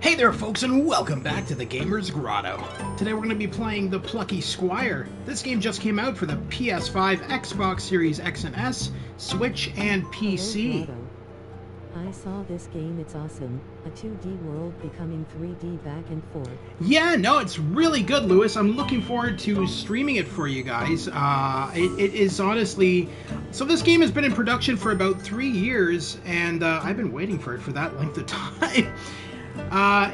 Hey there folks, and welcome back to the Gamer's Grotto. Today we're going to be playing the Plucky Squire. This game just came out for the PS5, Xbox Series X and S, Switch, and PC. Hello, I saw this game, it's awesome. A 2D world becoming 3D back and forth. Yeah, no, it's really good, Lewis. I'm looking forward to streaming it for you guys. It is honestly... So this game has been in production for about 3 years, and I've been waiting for it for that length of time.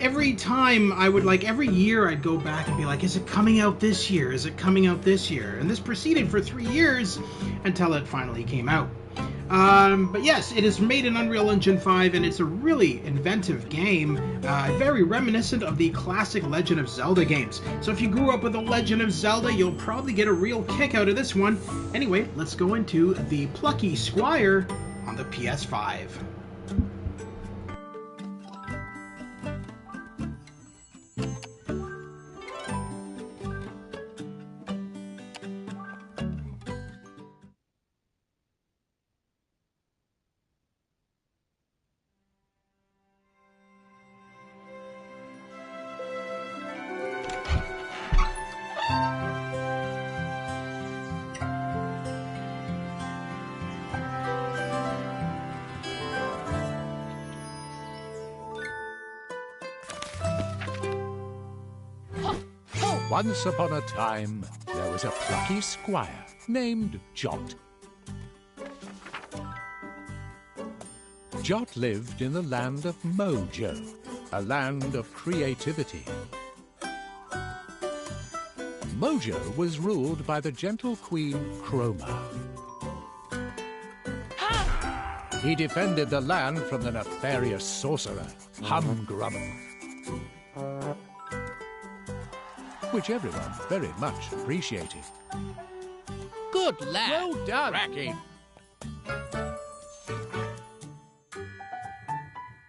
Every time I would every year I'd go back and be like, is it coming out this year? Is it coming out this year? And this proceeded for 3 years until it finally came out. But yes, it is made in Unreal Engine 5 and it's a really inventive game, very reminiscent of the classic Legend of Zelda games. So if you grew up with The Legend of Zelda, you'll probably get a real kick out of this one. Anyway, let's go into the Plucky Squire on the PS5. Once upon a time, there was a plucky squire named Jot. Jot lived in the land of Mojo, a land of creativity. Mojo was ruled by the gentle queen Chroma. He defended the land from the nefarious sorcerer, Humgrump, which everyone very much appreciated. Good lad! Well done! Cracking!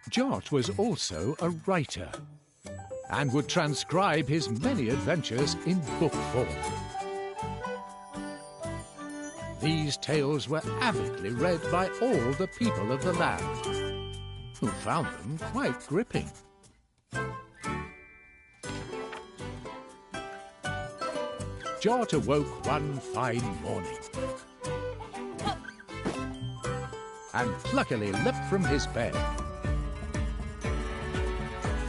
Jot was also a writer, and would transcribe his many adventures in book form. These tales were avidly read by all the people of the land, who found them quite gripping. Jot awoke one fine morning and pluckily leapt from his bed.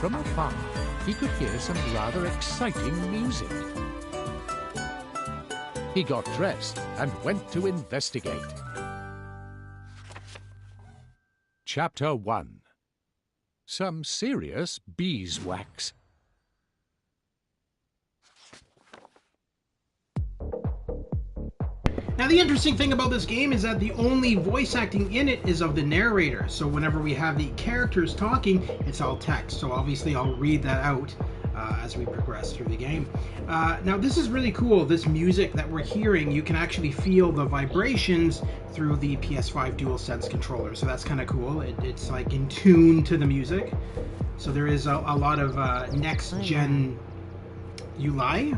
From afar, he could hear some rather exciting music. He got dressed and went to investigate. Chapter 1. Some serious beeswax. Now the interesting thing about this game is that the only voice acting in it is of the narrator. So whenever we have the characters talking, it's all text. So obviously I'll read that out as we progress through the game. Now this is really cool. This music that we're hearing, you can actually feel the vibrations through the PS5 DualSense controller. So that's kind of cool. It's like in tune to the music. So there is a lot of next-gen... You lie? Do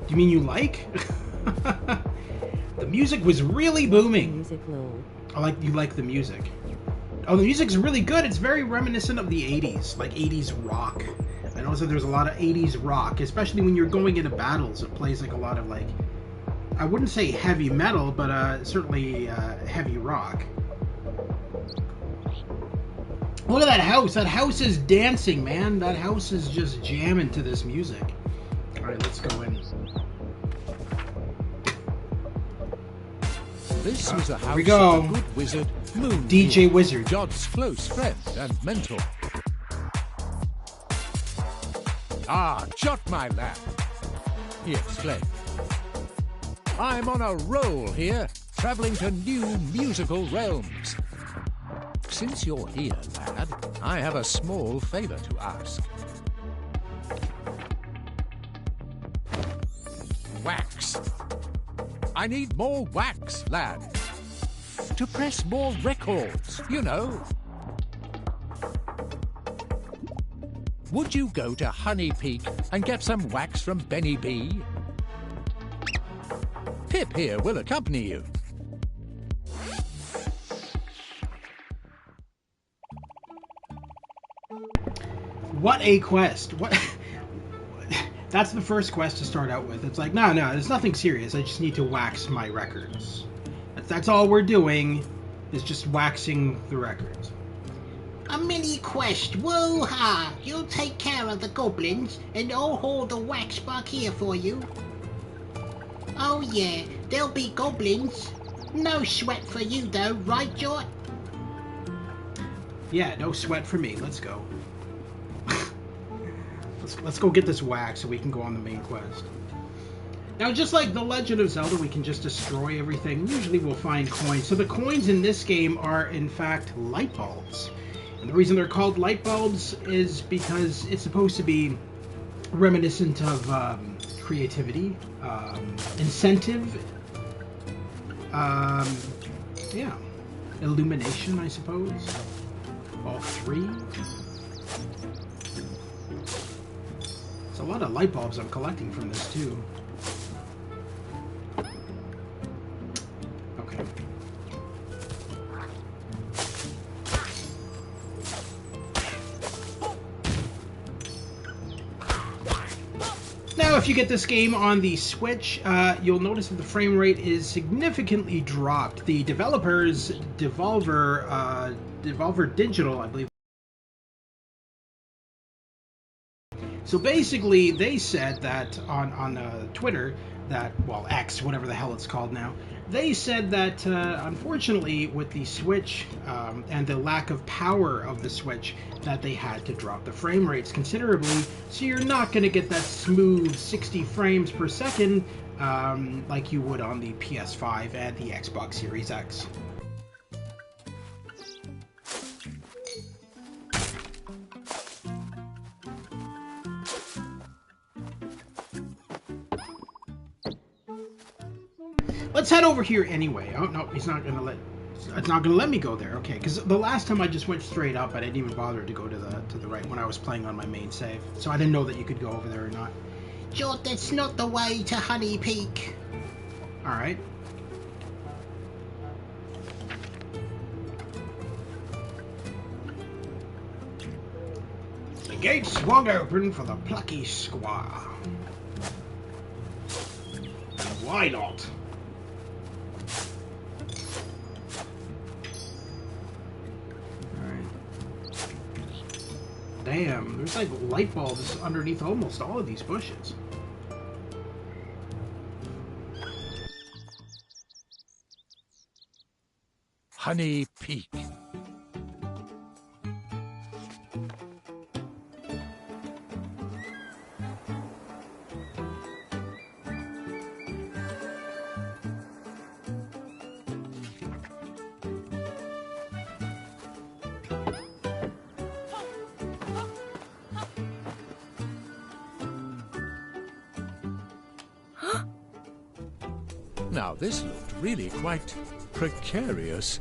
you mean you like? The music was really booming. You like the music. Oh, the music's really good. It's very reminiscent of the 80s, like 80s rock. I noticed that there's a lot of 80s rock, especially when you're going into battles. It plays like a lot of I wouldn't say heavy metal, but certainly heavy rock. Look at that house. That house is dancing, man. That house is just jamming to this music. All right, let's go in. This was a house we go. of a good wizard, Moon DJ Wizard. Jot's close friend and mentor. Ah, Jot, my lad, he exclaimed. I'm on a roll here, travelling to new musical realms. Since you're here, lad, I have a small favour to ask. Wax. I need more wax, lad. To press more records, you know. Would you go to Honey Peak and get some wax from Benny B? Pip here will accompany you. What a quest! What? That's the first quest to start out with. It's like, no, there's nothing serious. I just need to wax my records. That's all we're doing, is just waxing the records. A mini quest, woo-ha! You'll take care of the goblins, and I'll hold the wax back here for you. Oh yeah, there'll be goblins. No sweat for you though, right, Jort? Yeah, no sweat for me. Let's go. let's go get this wax so we can go on the main quest. Now, just like The Legend of Zelda, we can just destroy everything. Usually we'll find coins. So the coins in this game are, in fact, light bulbs. And the reason they're called light bulbs is because it's supposed to be reminiscent of creativity, incentive, yeah, illumination, I suppose. All three. There's a lot of light bulbs I'm collecting from this, too. Okay. Now, if you get this game on the Switch, you'll notice that the frame rate is significantly dropped. The developers, Devolver Digital, I believe. So basically, they said that on Twitter, that, well, X, whatever the hell it's called now, they said that, unfortunately, with the Switch and the lack of power of the Switch, that they had to drop the frame rates considerably, so you're not going to get that smooth 60 frames per second like you would on the PS5 and the Xbox Series X. Let's head over here anyway. Oh no, it's not gonna let me go there. Okay, because the last time I just went straight up, I didn't even bother to go to the right when I was playing on my main save. So I didn't know that you could go over there or not. Jort, that's not the way to Honey Peak. All right. The gate swung open for the Plucky Squire. Why not? Damn, there's like light bulbs underneath almost all of these bushes. Honey Peak. Now this looked really quite precarious.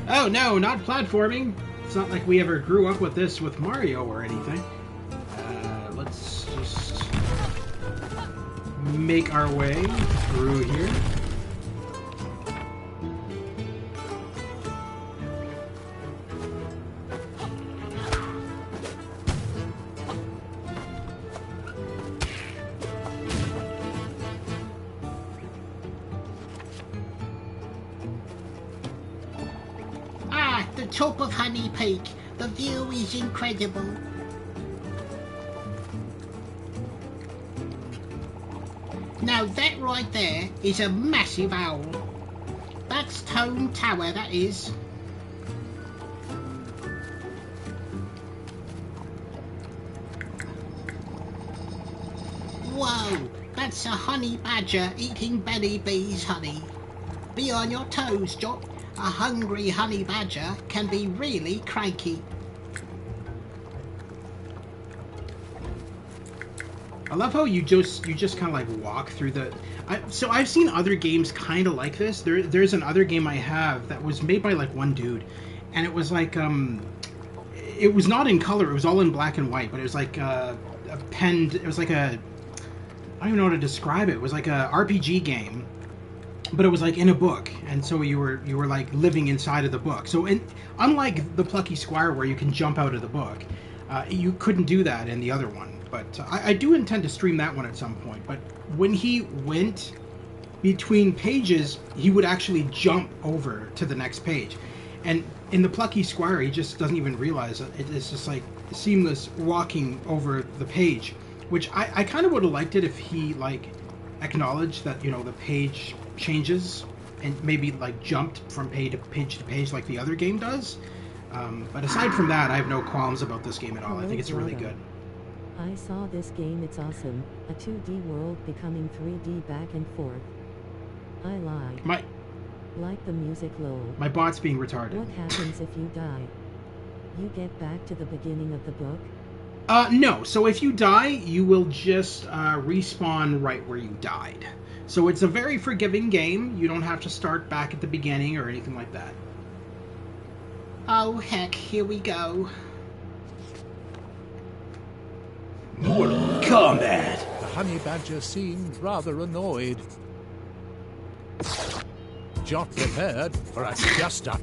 Oh no, not platforming. It's not like we ever grew up with this with Mario or anything. Let's just make our way through here. Top of Honey Peak. The view is incredible. Now that right there is a massive owl. That's Tone Tower, that is. Whoa, that's a honey badger eating Benny B's honey. Be on your toes, Jot. A hungry honey badger can be really cranky. I love how you just kind of like walk through the. So I've seen other games kind of like this. There's another game I have that was made by like one dude, and it was like it was not in color. It was all in black and white, but it was like a penned. It was like a. I don't even know how to describe it. It was like a RPG game. but it was like in a book, and so you were like living inside of the book. So, unlike the Plucky Squire where you can jump out of the book, you couldn't do that in the other one. But I do intend to stream that one at some point. But when he went between pages, he would actually jump over to the next page. And in the Plucky Squire, he just doesn't even realize it. It's just like seamless walking over the page, which I kind of would have liked it if he like acknowledged that, you know, the page changes and maybe like jumped from page to page like the other game does. But aside from that, I have no qualms about this game at all. I think it's really good. I saw this game, it's awesome. A 2D world becoming 3D back and forth. I like the music low. My bot's being retarded. What happens if you die? You get back to the beginning of the book? No. So if you die, you will just respawn right where you died. So it's a very forgiving game. You don't have to start back at the beginning or anything like that. Oh, heck, here we go. Mortal combat! The honey badger seemed rather annoyed. Jot prepared for a dust-up.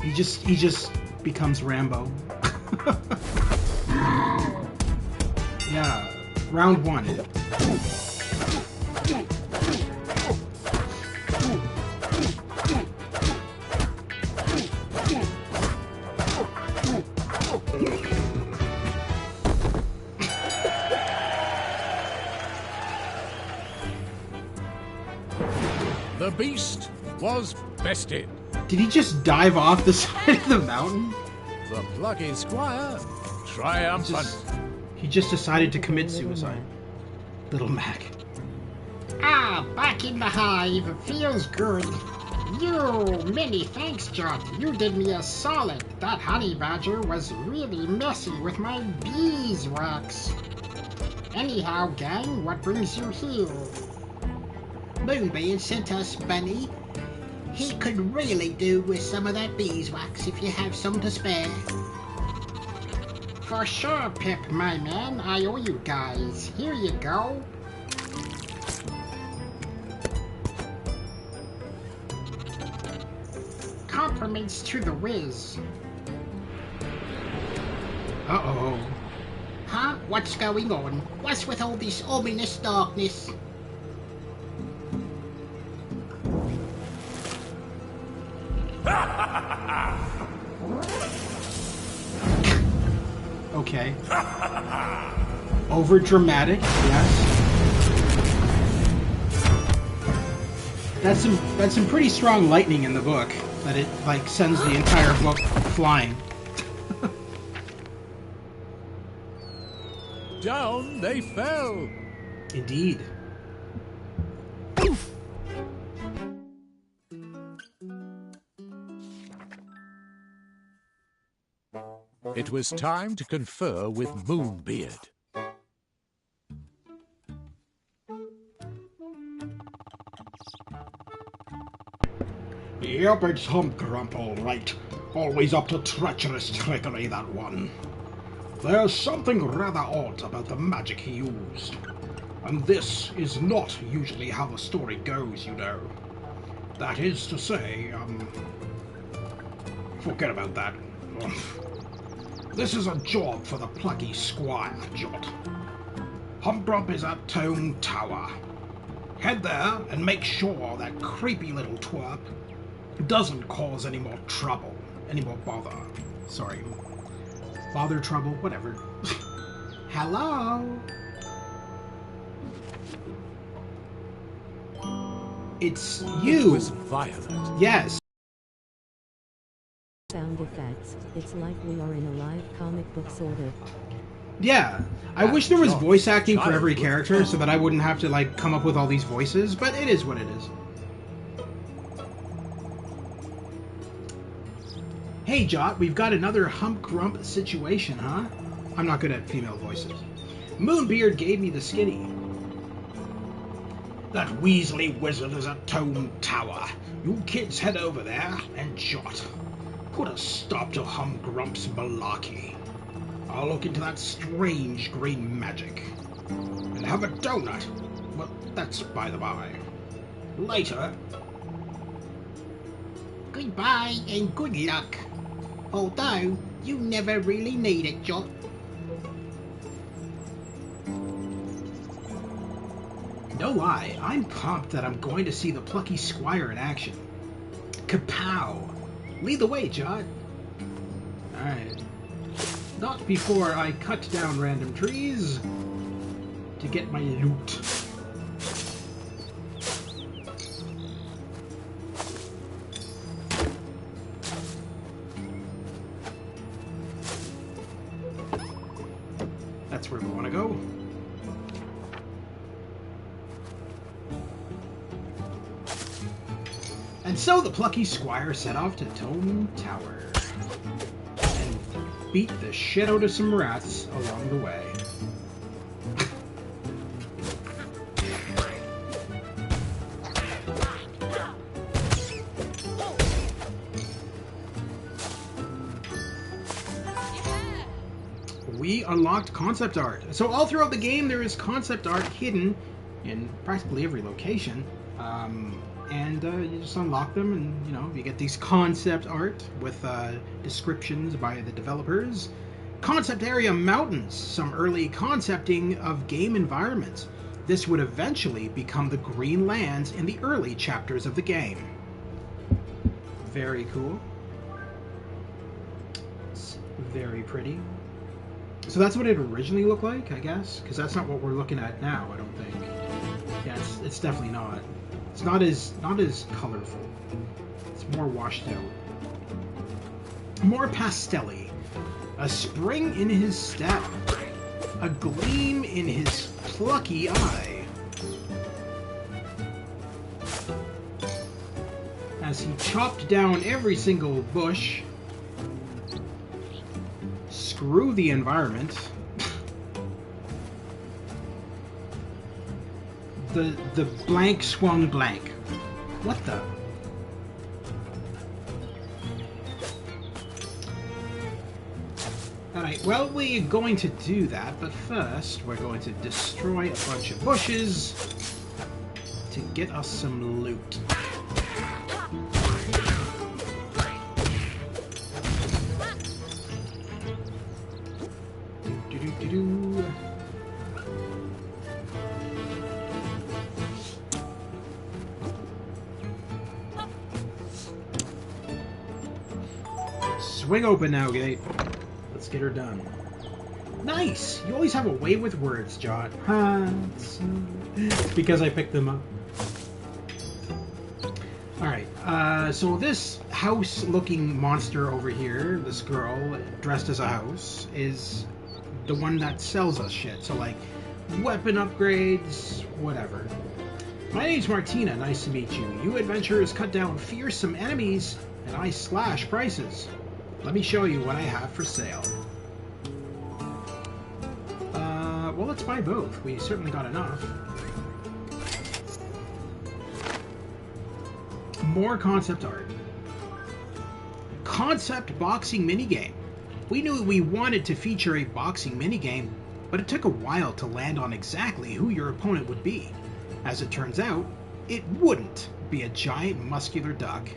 He just becomes Rambo. Yeah, round one. The beast was bested. Did he just dive off the side of the mountain? The Plucky Squire triumphant. He just decided to commit suicide. Little Mac. Ah, back in the hive. Feels good. Many thanks, John. You did me a solid. That honey badger was really messing with my beeswax. Anyhow, gang, what brings you here? Moonbeard sent us Bunny. He could really do with some of that beeswax if you have some to spare. For sure, Pip, my man. I owe you guys. Here you go. Compliments to the whiz. Uh-oh. Huh? What's going on? What's with all this ominous darkness? Okay. Over dramatic, yes. That's some pretty strong lightning in the book that it like sends the entire book flying. Down they fell. Indeed. It was time to confer with Moonbeard. Yep, it's Humgrump, all right. Always up to treacherous trickery, that one. There's something rather odd about the magic he used. And this is not usually how the story goes, you know. That is to say, forget about that. This is a job for the Plucky Squire, Jot. Humgrump is at Tome Tower. Head there and make sure that creepy little twerp doesn't cause any more trouble, any more bother. Sorry. Bother, trouble, whatever. Hello? It's you! It was violent. Yes. Sound effects. It's like we are in a live comic book sort of. Yeah. I wish there was voice acting for every character so that I wouldn't have to like come up with all these voices, but it is what it is. Hey Jot, we've got another Humgrump situation, huh? I'm not good at female voices. Moonbeard gave me the skinny. That Weasley wizard is at Tome Tower. You kids head over there and Jot. Put a stop to Humgrump's malarkey. I'll look into that strange green magic. And have a donut. Well, that's by the by. Later. Goodbye and good luck. Although, you never really need it, Jot. No lie, I'm pumped that I'm going to see the Plucky Squire in action. Kapow! Lead the way, Jot. Alright. Not before I cut down random trees to get my loot. That's where we want to go. And so the Plucky Squire set off to Tome Tower and beat the shit out of some rats along the way. We unlocked concept art. So all throughout the game there is concept art hidden in practically every location. And you just unlock them, and you know, you get these concept art with descriptions by the developers. Concept area mountains, some early concepting of game environments. This would eventually become the green lands in the early chapters of the game. Very cool. It's very pretty. So that's what it originally looked like, I guess, because that's not what we're looking at now, I don't think. Yeah, it's definitely not. It's not as colorful. It's more washed out. More pastel-y. A spring in his step. A gleam in his plucky eye. As he chopped down every single bush. Screw the environment. The blank swung blank. What the? Alright, well, we're going to do that, but first we're going to destroy a bunch of bushes to get us some loot. Do-do-do-do-do. Swing open now, gate. Let's get her done. Nice! You always have a way with words, Jot. It's because I picked them up. Alright, so this house-looking monster over here, this girl dressed as a house, is the one that sells us shit. So, like, weapon upgrades, whatever. My name's Martina, nice to meet you. You adventurers cut down fearsome enemies, and I slash prices. Let me show you what I have for sale. Well, let's buy both. We certainly got enough. More concept art. Concept boxing minigame. We knew we wanted to feature a boxing minigame, but it took a while to land on exactly who your opponent would be. As it turns out, it wouldn't be a giant muscular duck.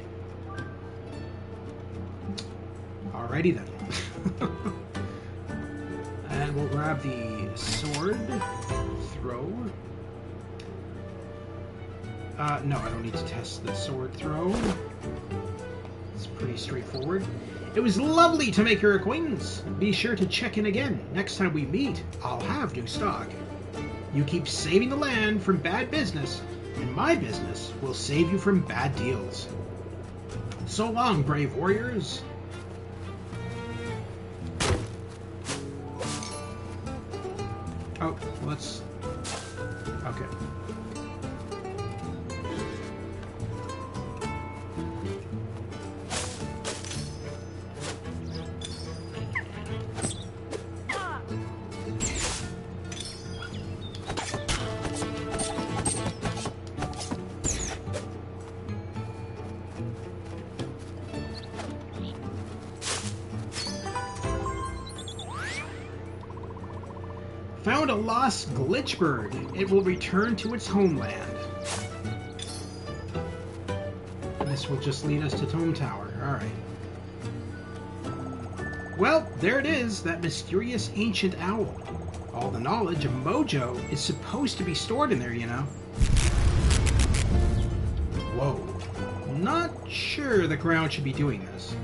Alrighty then. And we'll grab the sword throw. No, I don't need to test the sword throw. It's pretty straightforward. It was lovely to make your acquaintance. Be sure to check in again. Next time we meet, I'll have new stock. You keep saving the land from bad business, and my business will save you from bad deals. So long, brave warriors. Oh, let's... Okay. Found a lost glitch bird. It will return to its homeland. This will just lead us to Tome Tower. Alright. Well, there it is, that mysterious ancient owl. All the knowledge of Mojo is supposed to be stored in there, you know. Whoa. Not sure the ground should be doing this.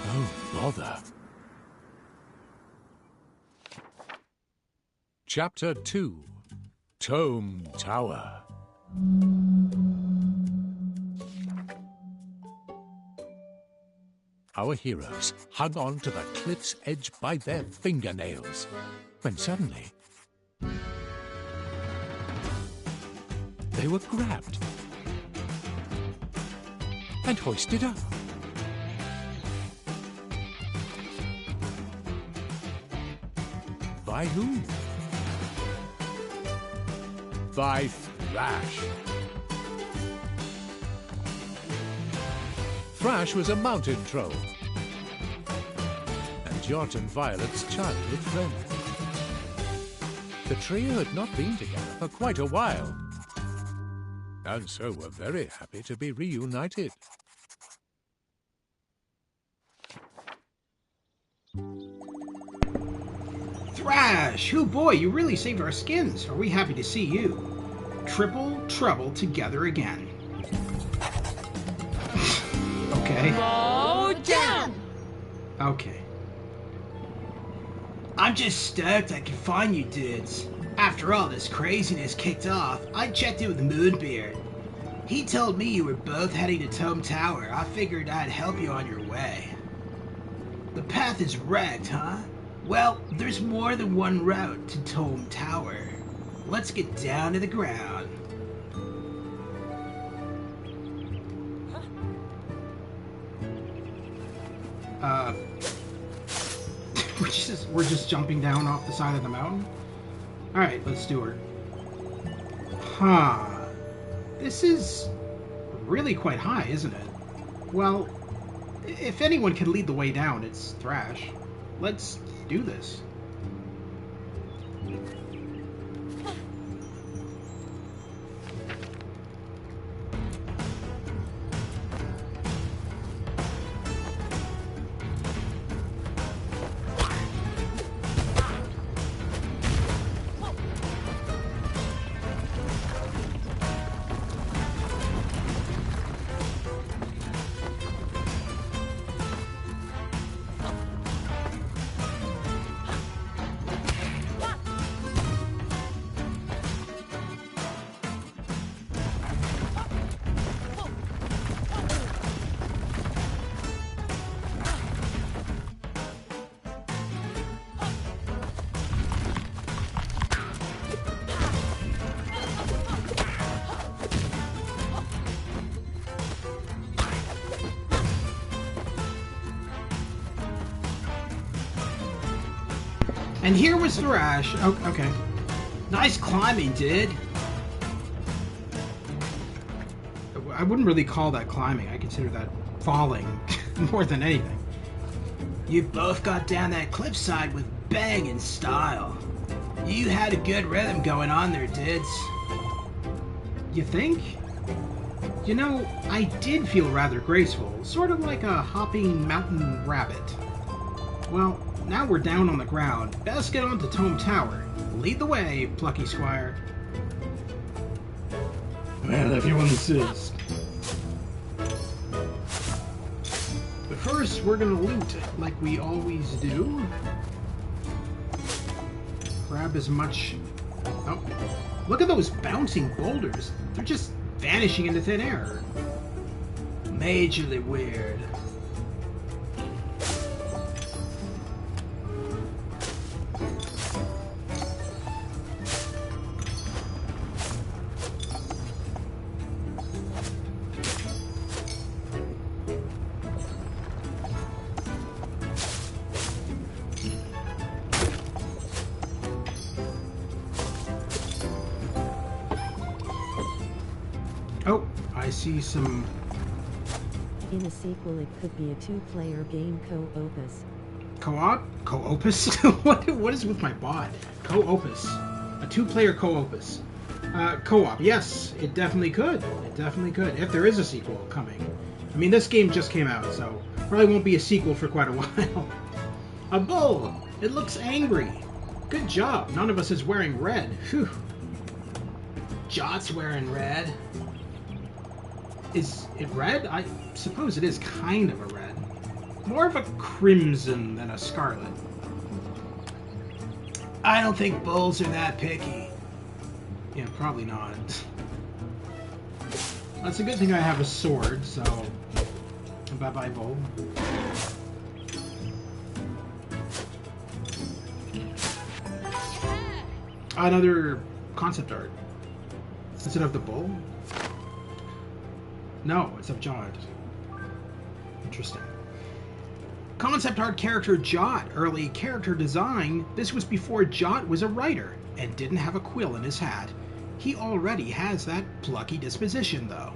Oh, bother. Chapter 2, Tome Tower. Our heroes hung on to the cliff's edge by their fingernails, when suddenly they were grabbed and hoisted up. By whom? By Thrash. Thrash was a mountain troll, and Jot and Violet's childhood friend. The trio had not been together for quite a while, and so were very happy to be reunited. Thrash! Oh boy, you really saved our skins. Are we happy to see you? Triple trouble together again. Okay. Mojo! Okay. I'm just stoked I could find you dudes. After all this craziness kicked off, I checked in with Moonbeard. He told me you were both heading to Tome Tower. I figured I'd help you on your way. The path is wrecked, huh? Well, there's more than one route to Tome Tower. Let's get down to the ground. We're just jumping down off the side of the mountain? Alright, let's do it. Huh. This is really quite high, isn't it? Well, if anyone can lead the way down, it's Thrash. Let's do this. And here was Thrash. Oh, okay. Nice climbing, dude. I wouldn't really call that climbing. I consider that falling more than anything. You both got down that cliffside with banging style. You had a good rhythm going on there, dudes. You think? You know, I did feel rather graceful, sort of like a hopping mountain rabbit. Well, now we're down on the ground. Best get on to Tome Tower. Lead the way, Plucky Squire. Well, if you insist. But first, we're gonna loot, like we always do. Grab as much... Oh, look at those bouncing boulders. They're just vanishing into thin air. Majorly weird. Oh, I see some... In a sequel, it could be a two-player game co-opus. Co-op? Co-opus? What is with my bot? Co-opus. A 2-player co-opus. Co-op. Yes, it definitely could. It definitely could. If there is a sequel coming. I mean, this game just came out, so probably won't be a sequel for quite a while. A bull! It looks angry. Good job. None of us is wearing red. Phew. Jot's wearing red. Is it red? I suppose it is kind of a red. More of a crimson than a scarlet. I don't think bulls are that picky. Yeah, probably not. That's a good thing I have a sword, so... Bye-bye, bull. Another concept art. Is it of the bull? No, it's of Jot. Interesting. Concept art character Jot. Early character design. This was before Jot was a writer and didn't have a quill in his hat. He already has that plucky disposition, though.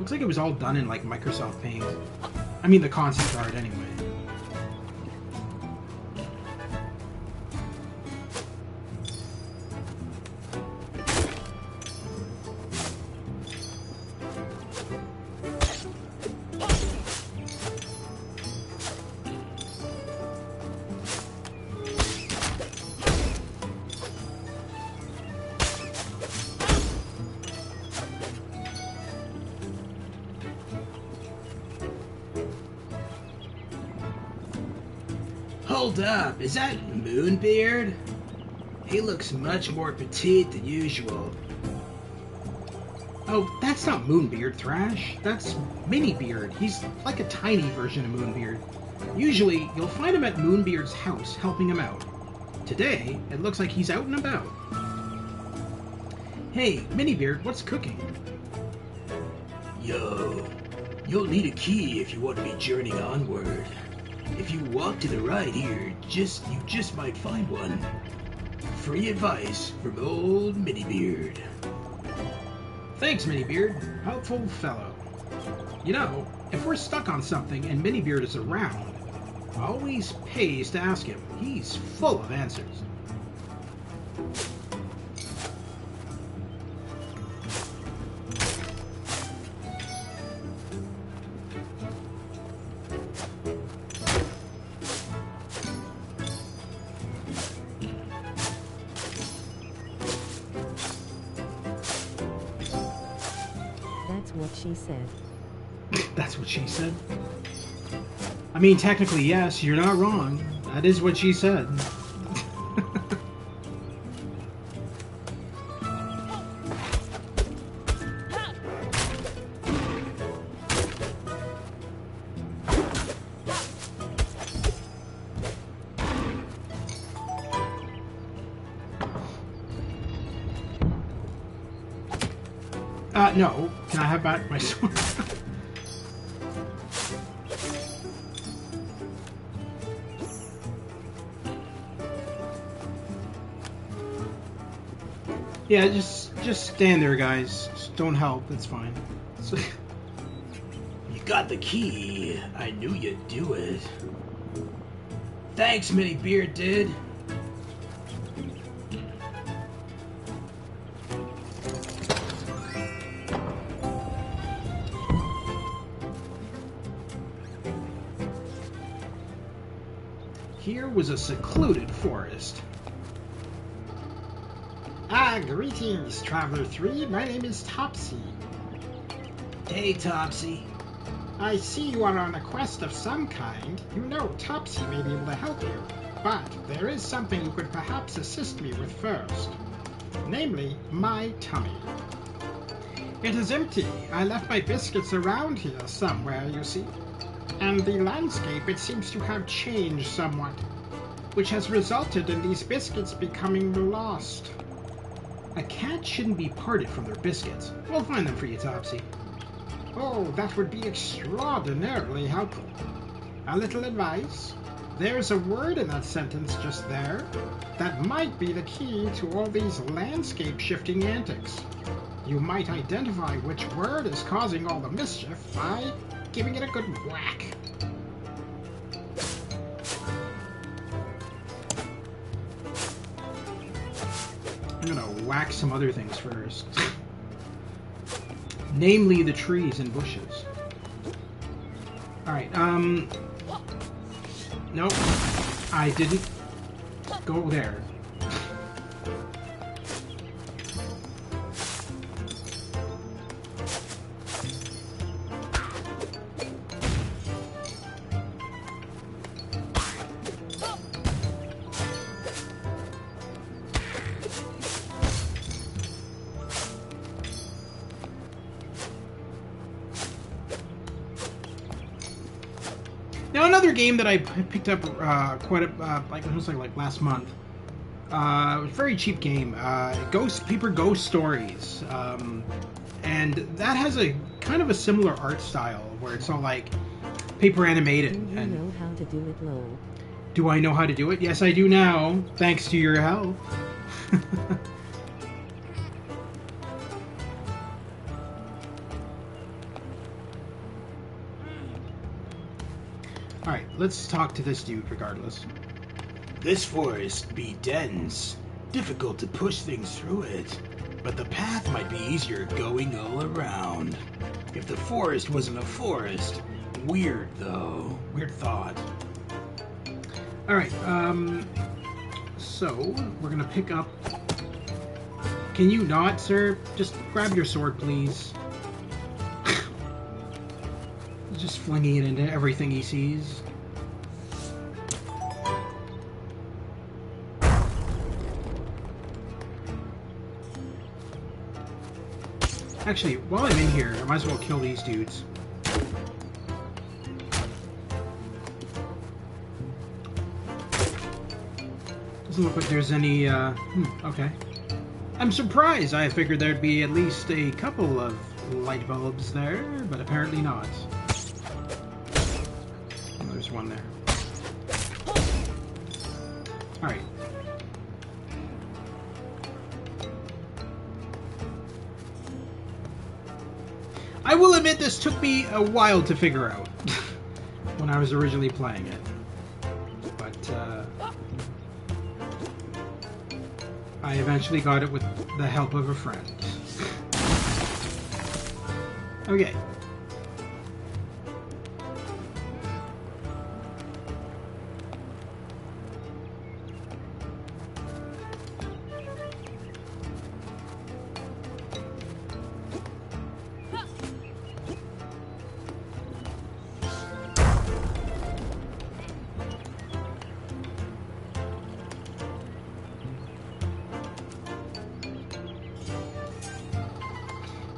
Looks like it was all done in, like, Microsoft Paint. I mean, the concept art, anyway. Hold up, is that Moonbeard? He looks much more petite than usual. Oh, that's not Moonbeard, Thrash. That's Minibeard. He's like a tiny version of Moonbeard. Usually, you'll find him at Moonbeard's house, helping him out. Today, it looks like he's out and about. Hey, Minibeard, what's cooking? Yo, you'll need a key if you want to be journeying onward. If you walk to the right here, you just might find one. Free advice from old Minibeard. Thanks, Minibeard. Helpful fellow. You know, if we're stuck on something and Minibeard is around, always pays to ask him. He's full of answers. What she said. That's what she said? I mean, technically, yes, you're not wrong. That is what she said. No. Can I have back my sword? Yeah, just stand there, guys. Just don't help. It's fine. You got the key. I knew you'd do it. Thanks, Minibeard, dude. Here was a secluded forest. Greetings, Traveler 3. My name is Topsy. Hey, Topsy. I see you are on a quest of some kind. You know Topsy may be able to help you, but there is something you could perhaps assist me with first. Namely, my tummy. It is empty. I left my biscuits around here somewhere, you see. And the landscape, it seems to have changed somewhat, which has resulted in these biscuits becoming lost. A cat shouldn't be parted from their biscuits. We'll find them for you, Topsy. Oh, that would be extraordinarily helpful. A little advice. There's a word in that sentence just there that might be the key to all these landscape-shifting antics. You might identify which word is causing all the mischief by giving it a good whack. whack some other things first. Namely the trees and bushes. Alright, nope. I didn't go there. Now another game that I picked up quite a like it was like last month. It was a very cheap game. Paper Ghost Stories, and that has a kind of a similar art style where it's all like paper animated. Do you know how to do it, Lowell? Do I know how to do it? Yes, I do now, thanks to your help. Alright, let's talk to this dude regardless. This forest be dense, difficult to push things through it, but the path might be easier going all around. If the forest wasn't a forest, weird though. Weird thought. Alright, so we're gonna pick up... Can you not, sir? Just grab your sword, please. Just flinging it into everything he sees. Actually, while I'm in here, I might as well kill these dudes. Doesn't look like there's any, okay. I'm surprised. I figured there'd be at least a couple of light bulbs there, but apparently not. Oh, there's one there. Alright. I will admit this took me a while to figure out when I was originally playing it. But, I eventually got it with the help of a friend. Okay.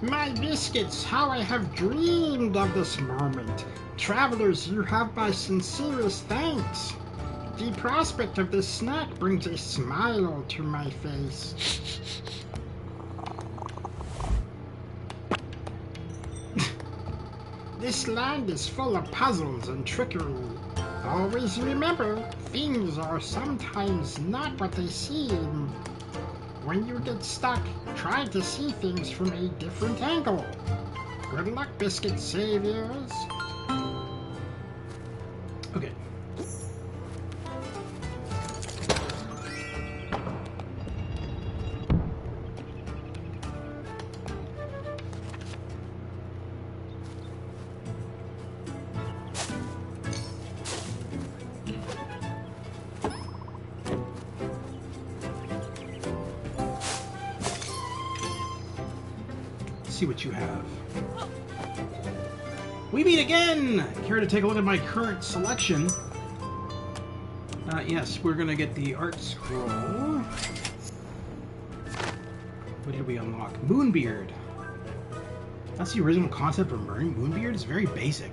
My biscuits, how I have dreamed of this moment. Travelers, you have my sincerest thanks. The prospect of this snack brings a smile to my face. This land is full of puzzles and trickery. Always remember, things are sometimes not what they seem. When you get stuck, try to see things from a different angle. Good luck, biscuit saviors. Okay. See what you have. We meet again! Care to take a look at my current selection? Yes, we're gonna get the art scroll. What did we unlock? Moonbeard. That's the original concept of Moonbeard. It's very basic.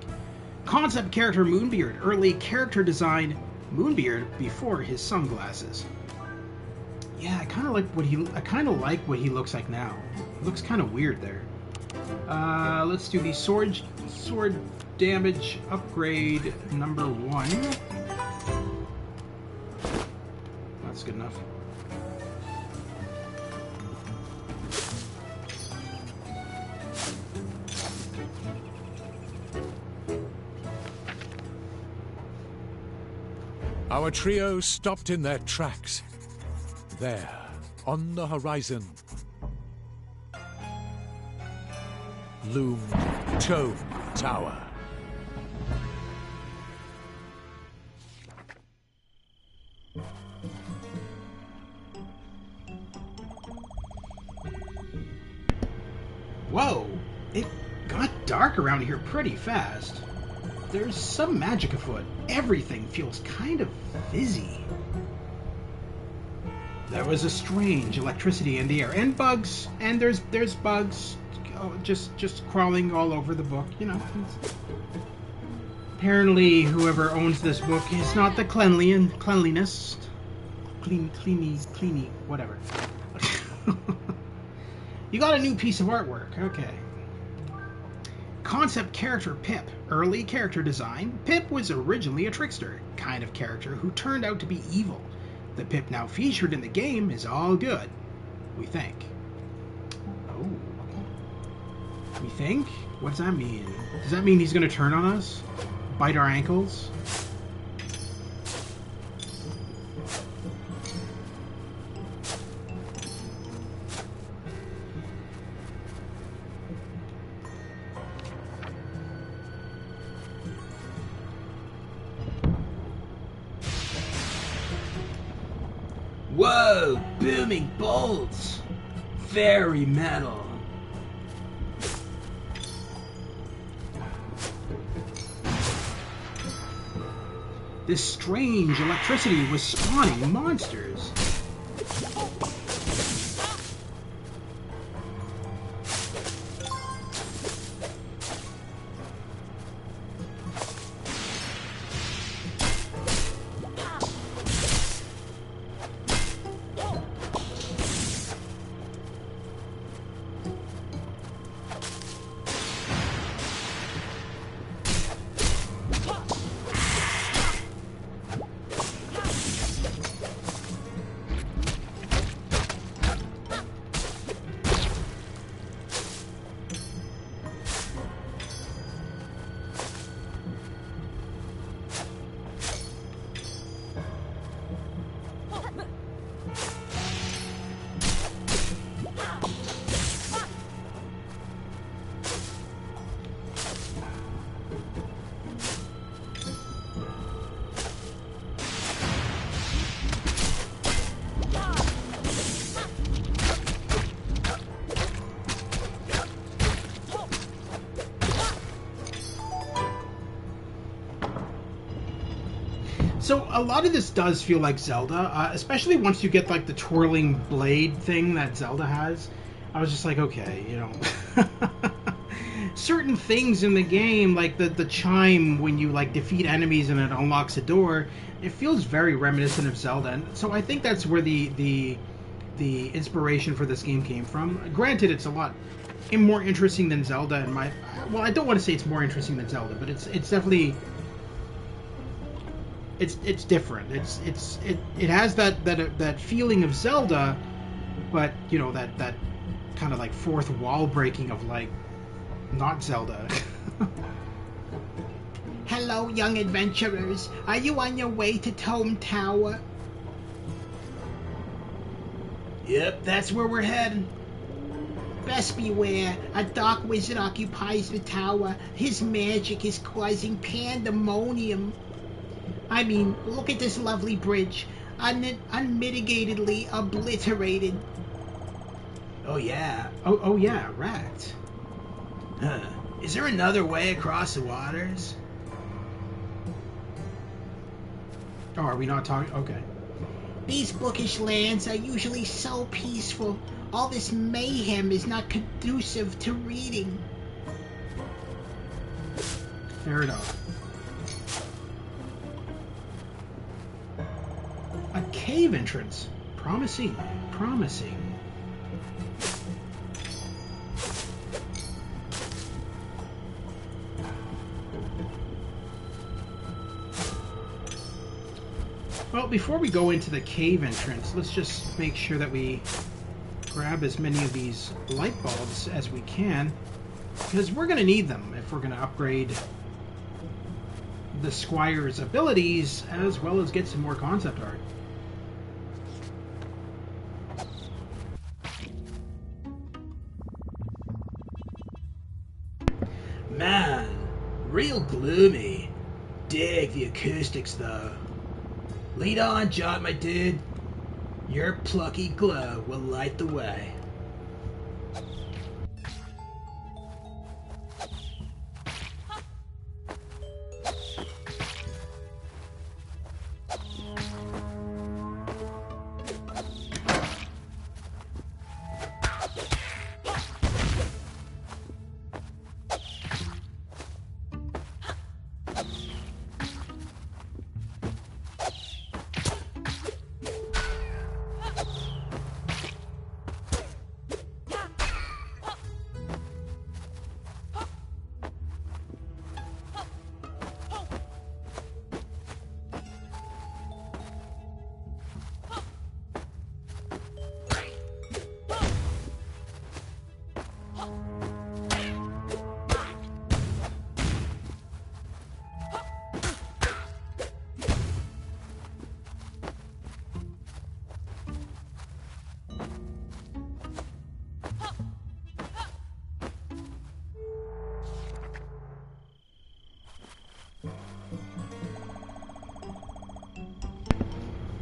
Concept character Moonbeard. Early character design Moonbeard before his sunglasses. Yeah, I kind of like what he looks like now. It looks kind of weird there. Let's do the sword damage upgrade number 1. That's good enough. Our trio stopped in their tracks. There, on the horizon, loomed Tome Tower. Whoa! It got dark around here pretty fast. There's some magic afoot. Everything feels kind of fizzy. There was a strange electricity in the air, and bugs, and there's bugs, just crawling all over the book. You know. Apparently, whoever owns this book is not the cleanliness, cleany, whatever. You got a new piece of artwork. Okay. Concept character Pip. Early character design. Pip was originally a trickster kind of character who turned out to be evil. The Pip now featured in the game is all good, we think. Oh. We think? What does that mean? Does that mean he's going to turn on us? Bite our ankles? Whoa! Booming bolts! Very metal. This strange electricity was spawning monsters. So a lot of this does feel like Zelda, especially once you get like the twirling blade thing that Zelda has. I was just like, okay, you know, certain things in the game, like the chime when you like defeat enemies and it unlocks a door, it feels very reminiscent of Zelda. And so I think that's where the inspiration for this game came from. Granted, it's a lot more interesting than Zelda. Well, I don't want to say it's more interesting than Zelda, but it's definitely. It's different. It has that feeling of Zelda, but you know that kind of like fourth wall breaking of like not Zelda. Hello, young adventurers. Are you on your way to Tome Tower? Yep, that's where we're heading. Best beware. A dark wizard occupies the tower. His magic is causing pandemonium. I mean, look at this lovely bridge. Unmitigatedly obliterated. Oh yeah. Oh yeah, wrecked. Huh. Is there another way across the waters? Oh, are we not talking? Okay. These bookish lands are usually so peaceful. All this mayhem is not conducive to reading. Fair enough. A cave entrance. Promising. Well, before we go into the cave entrance, let's just make sure that we grab as many of these light bulbs as we can, because we're going to need them if we're going to upgrade the Squire's abilities, as well as get some more concept art. Man, real gloomy. Dig the acoustics though. Lead on, Jot, my dude. Your plucky glow will light the way.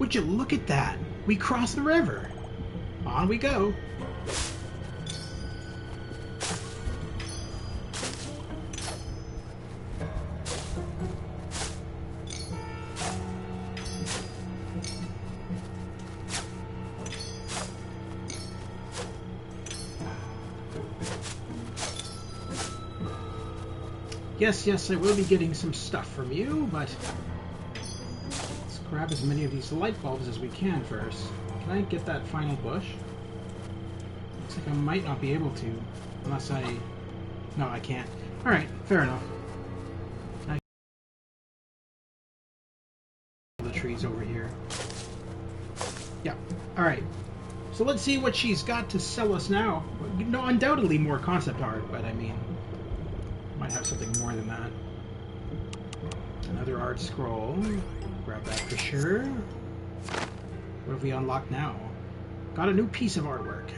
Would you look at that? We crossed the river. On we go. Yes, I will be getting some stuff from you, but let's grab as many of these light bulbs as we can first. Can I get that final bush? Looks like I might not be able to, unless I... No, I can't. Alright, fair enough. The trees over here. Yeah, alright. So let's see what she's got to sell us now. No, undoubtedly more concept art, but I mean... might have something more than that. Another art scroll. Grab that for sure. What have we unlocked now? Got a new piece of artwork.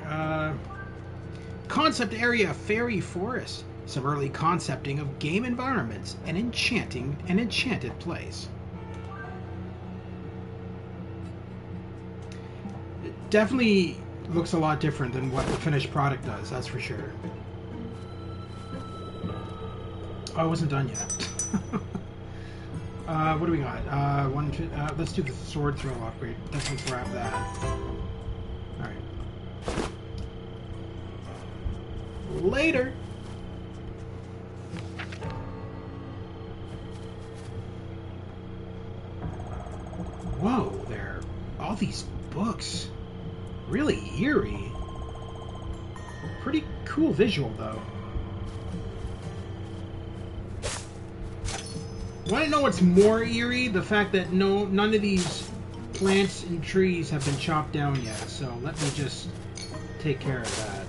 Concept area Fairy Forest. Some early concepting of game environments and an enchanted place. It definitely looks a lot different than what the finished product does, that's for sure. Oh, I wasn't done yet. What do we got? Let's do the sword throw upgrade. Definitely grab that. Alright. Later! Whoa, there. All these books. Really eerie. Pretty cool visual, though. Want to know what's more eerie? The fact that none of these plants and trees have been chopped down yet. So let me just take care of that.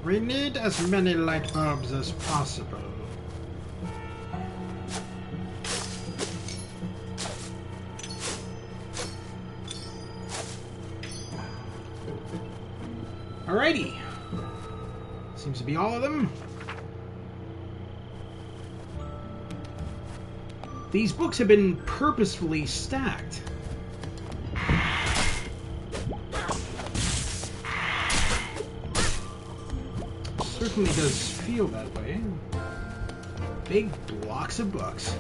We need as many light bulbs as possible. Alrighty. Seems to be all of them. These books have been purposefully stacked. Certainly does feel that way. Big blocks of books.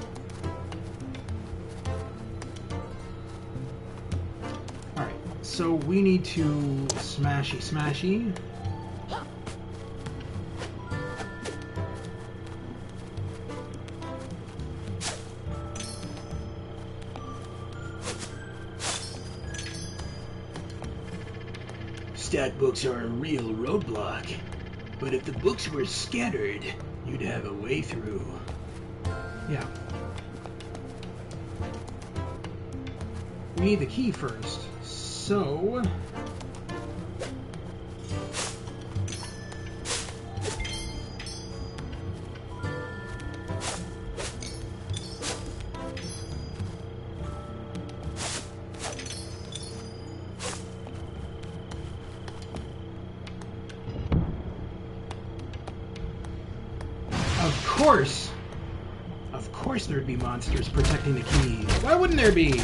Alright, so we need to smashy. Stat books are a real roadblock, but if the books were scattered, you'd have a way through. Yeah. We need the key first, so... course. Of course there'd be monsters protecting the keys. Why wouldn't there be?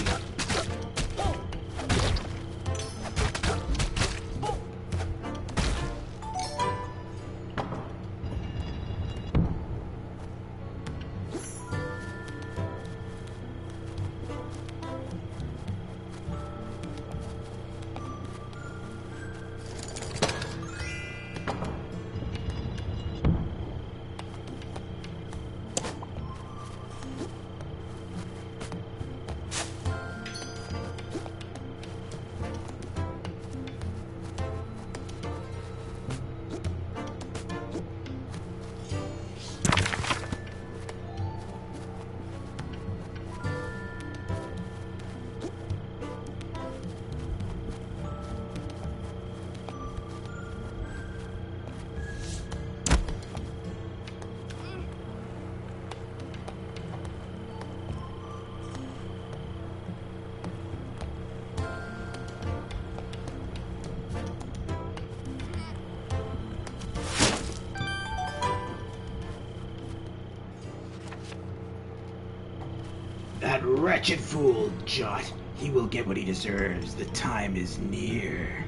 That wretched fool, Jot. He will get what he deserves. The time is near.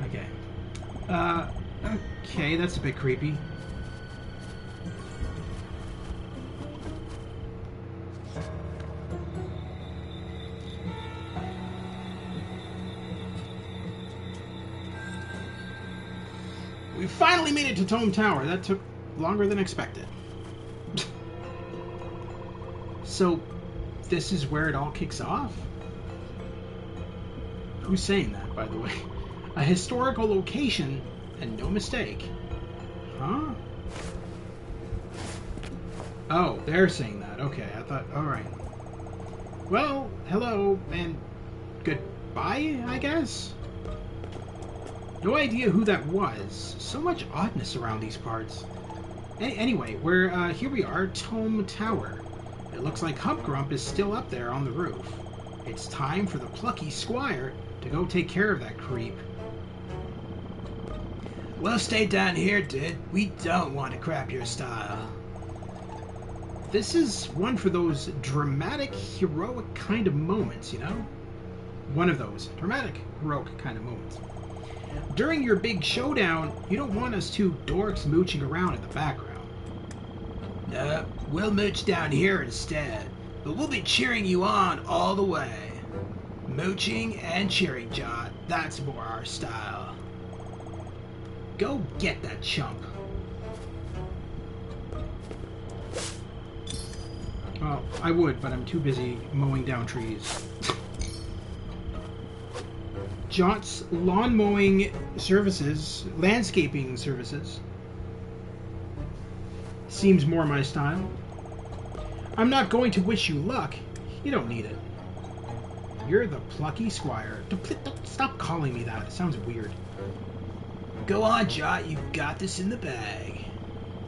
Okay. Okay, that's a bit creepy. We finally made it to Tome Tower. That took longer than expected. So, this is where it all kicks off? Who's saying that, by the way? A historical location, and no mistake. Huh? Oh, they're saying that. Okay, I thought, alright. Well, hello, and goodbye, I guess? No idea who that was. So much oddness around these parts. Anyway, here we are, Tome Tower. It looks like Humgrump is still up there on the roof. It's time for the Plucky Squire to go take care of that creep. Well, stay down here, dude. We don't want to crap your style. This is one for those dramatic, heroic kind of moments, you know? One of those dramatic, heroic kind of moments. During your big showdown, you don't want us two dorks mooching around in the background. No, we'll mooch down here instead, but we'll be cheering you on all the way. Mooching and cheering, Jot. That's more our style. Go get that chump. Well, I would, but I'm too busy mowing down trees. Jot's lawn mowing services, landscaping services, seems more my style. I'm not going to wish you luck. You don't need it. You're the Plucky Squire. Stop calling me that. It sounds weird. Go on, Jot. You've got this in the bag.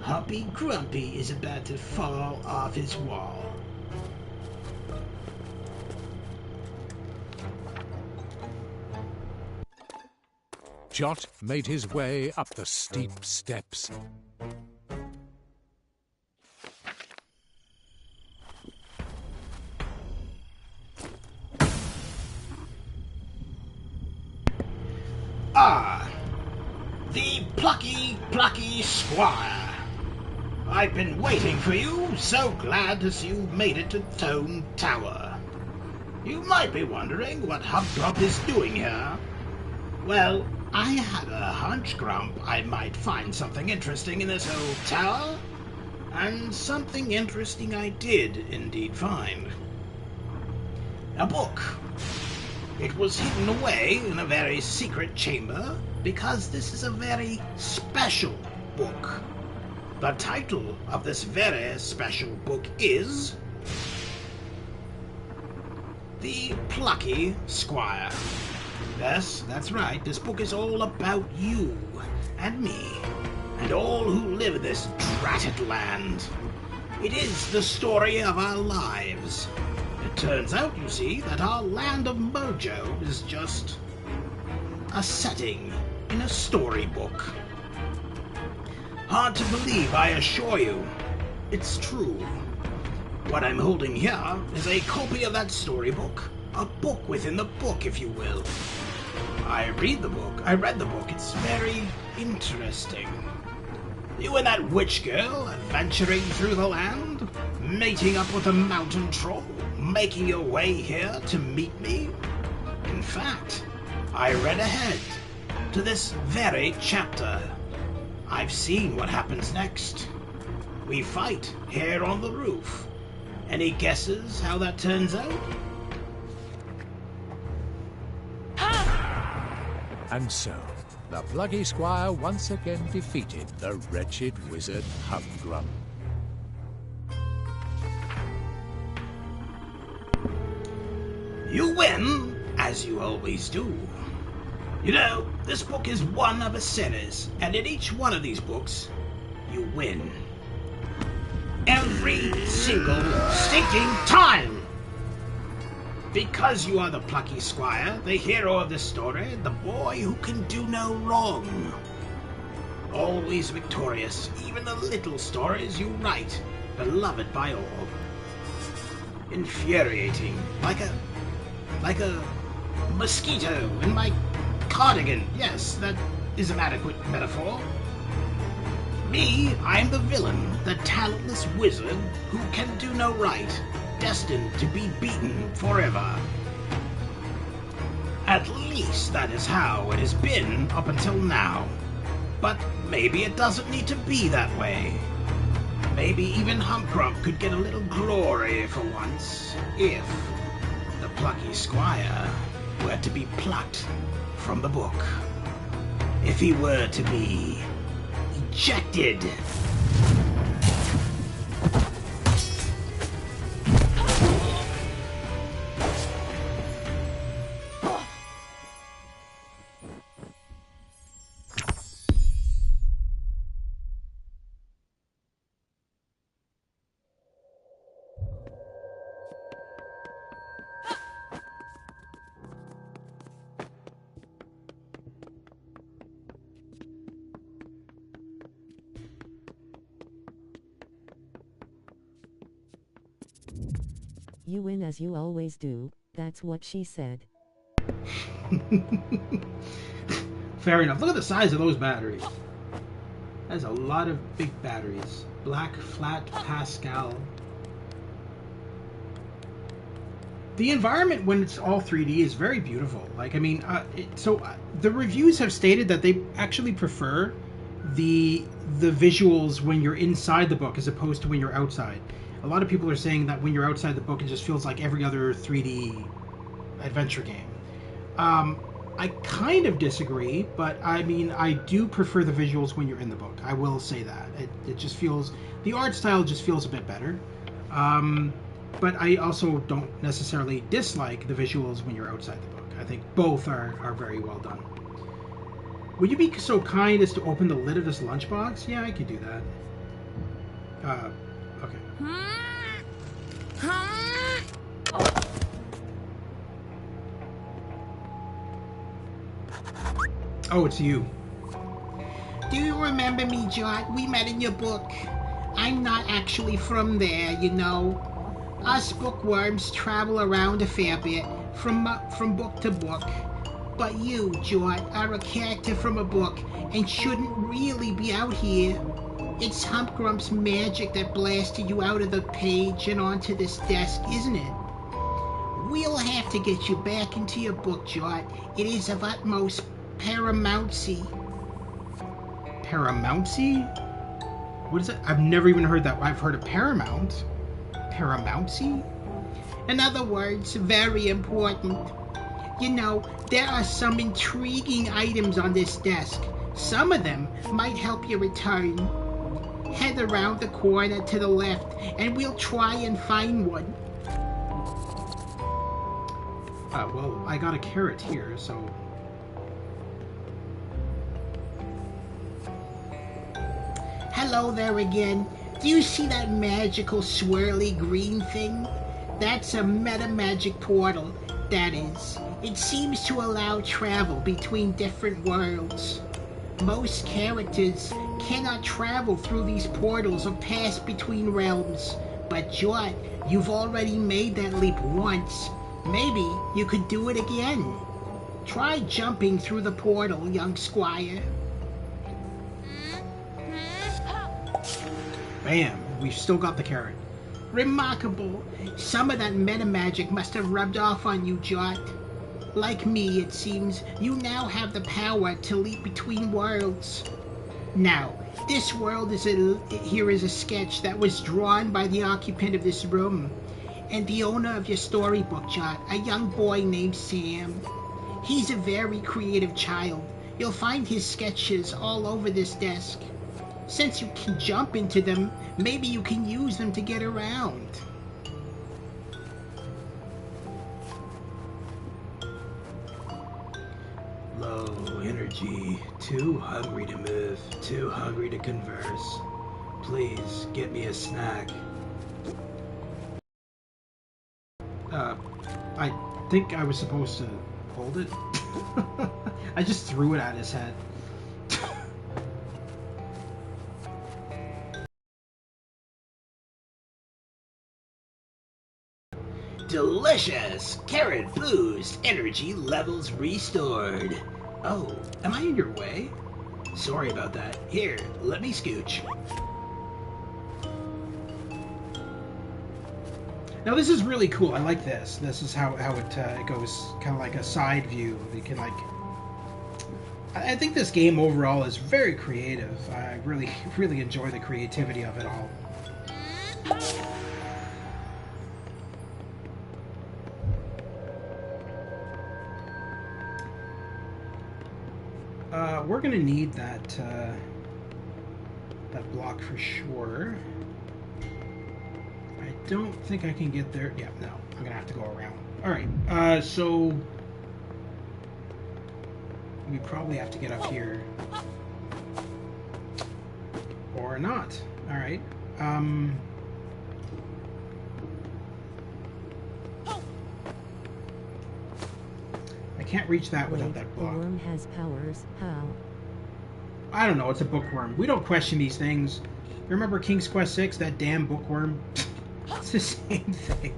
Humpy Grumpy is about to fall off his wall. Jot made his way up the steep steps. Ah, the Plucky Squire. I've been waiting for you. So glad to see you've made it to Tome Tower. You might be wondering what Humgrump is doing here. Well, I had a hunch, Grump, I might find something interesting in this old tower. And something interesting I did indeed find. A book. It was hidden away in a very secret chamber because this is a very special book. The title of this very special book is The Plucky Squire. Yes, that's right. This book is all about you and me and all who live in this dratted land. It is the story of our lives. It turns out, you see, that our land of Mojo is just a setting in a storybook. Hard to believe, I assure you. It's true. What I'm holding here is a copy of that storybook. A book within the book, if you will. I read the book. It's very interesting. You and that witch girl adventuring through the land, mating up with a mountain troll, making your way here to meet me. In fact, I read ahead to this very chapter. I've seen what happens next. We fight here on the roof. Any guesses how that turns out? And so, the Plucky Squire once again defeated the wretched wizard Humgrump. You win, as you always do. You know, this book is one of a series, and in each one of these books, you win. Every single stinking time! Because you are the Plucky Squire, the hero of the story, the boy who can do no wrong. Always victorious, even the little stories you write, beloved by all. Infuriating, like a mosquito in my cardigan. Yes, that is an adequate metaphor. Me, I'm the villain, the talentless wizard who can do no right, destined to be beaten forever. At least that is how it has been up until now. But maybe it doesn't need to be that way. Maybe even Humgrump could get a little glory for once, if the Plucky Squire were to be plucked from the book. If he were to be ejected. You win as you always do, that's what she said. Fair enough. Look at the size of those batteries. That's a lot of big batteries. Black, flat, Pascal. The environment when it's all 3D is very beautiful. Like, I mean, the reviews have stated that they actually prefer the visuals when you're inside the book as opposed to when you're outside. A lot of people are saying that when you're outside the book, it just feels like every other 3D adventure game. I kind of disagree, but I mean, I do prefer the visuals when you're in the book. I will say that. It just feels, the art style just feels a bit better. But I also don't necessarily dislike the visuals when you're outside the book. I think both are very well done. Would you be so kind as to open the lid of this lunchbox? Yeah, I could do that. Okay. Oh, it's you. Do you remember me, Jot? We met in your book. I'm not actually from there, you know. Us bookworms travel around a fair bit, from book to book. But you, Jot, are a character from a book and shouldn't really be out here. It's Humgrump's magic that blasted you out of the page and onto this desk, isn't it? We'll have to get you back into your book, Jot. It is of utmost paramountcy. Paramountcy? What is it? I've never even heard that. I've heard of Paramount. Paramountcy? In other words, very important. You know, there are some intriguing items on this desk. Some of them might help you return. Head around the corner to the left, and we'll try and find one. Well, I got a carrot here, so... Hello there again. Do you see that magical swirly green thing? That's a meta-magic portal, that is. It seems to allow travel between different worlds. Most characters cannot travel through these portals or pass between realms. But Jot, you've already made that leap once. Maybe you could do it again. Try jumping through the portal, young squire. Bam, we've still got the carrot. Remarkable. Some of that meta magic must have rubbed off on you, Jot. Like me, it seems, you now have the power to leap between worlds. Now, this world here is a sketch that was drawn by the occupant of this room, and the owner of your storybook, Jot, a young boy named Sam. He's a very creative child. You'll find his sketches all over this desk. Since you can jump into them, maybe you can use them to get around. Low energy, too hungry to move, too hungry to converse. Please, get me a snack. I think I was supposed to hold it. I just threw it at his head. Delicious! Carrot boost! Energy levels restored. Oh, am I in your way? Sorry about that. Here, let me scooch. Now this is really cool. I like this. This is how it goes, kind of like a side view. You can like. I think this game overall is very creative. I really enjoy the creativity of it all. We're gonna need that that block for sure. I don't think I can get there. Yeah, no. I'm gonna have to go around. All right. So we probably have to get up here, or not. All right. I can't reach that without that block. The worm has powers. How? I don't know. It's a bookworm. We don't question these things. Remember King's Quest 6? That damn bookworm? It's the same thing.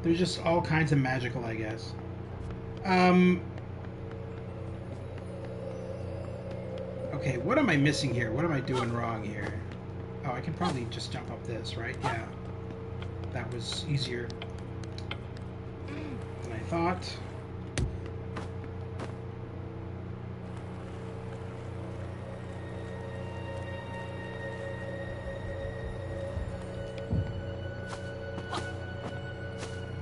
There's just all kinds of magical, I guess. Okay, what am I missing here? What am I doing wrong here? Oh, I can probably just jump up this, right? Yeah. That was easier than I thought.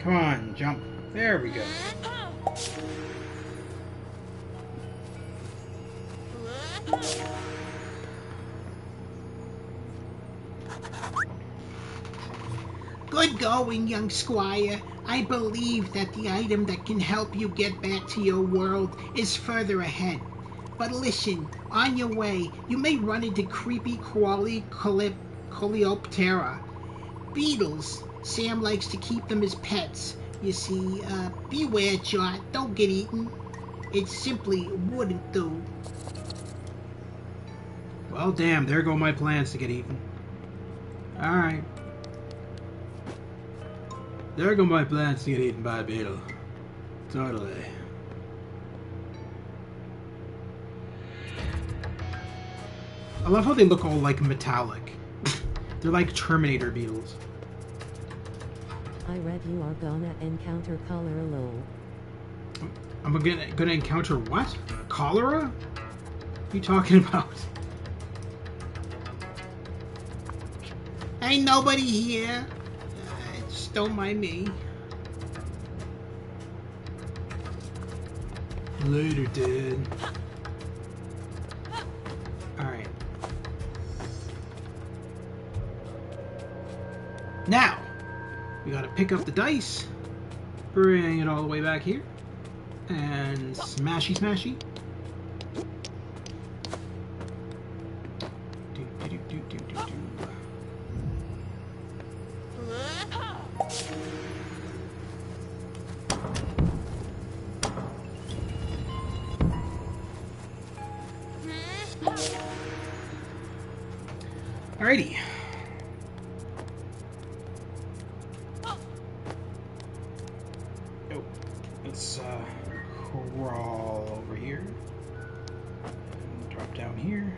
Come on, jump. There we go. Good going, young squire. I believe that the item that can help you get back to your world is further ahead. But listen, on your way, you may run into creepy crawly Coleoptera. Beetles. Sam likes to keep them as pets. You see, beware, Jot. Don't get eaten. It simply wouldn't do. Well, damn, there go my plans to get eaten. Alright. There go my plans to get eaten by a beetle. Totally. I love how they look all like metallic. They're like Terminator beetles. I read you are gonna encounter cholera low. I'm gonna encounter what? Cholera? What are you talking about? Ain't nobody here. Just don't mind me. Later, dude. Alright. Now, we gotta pick up the dice, bring it all the way back here, and smashy smashy. Alrighty. Oh, let's crawl over here and drop down here.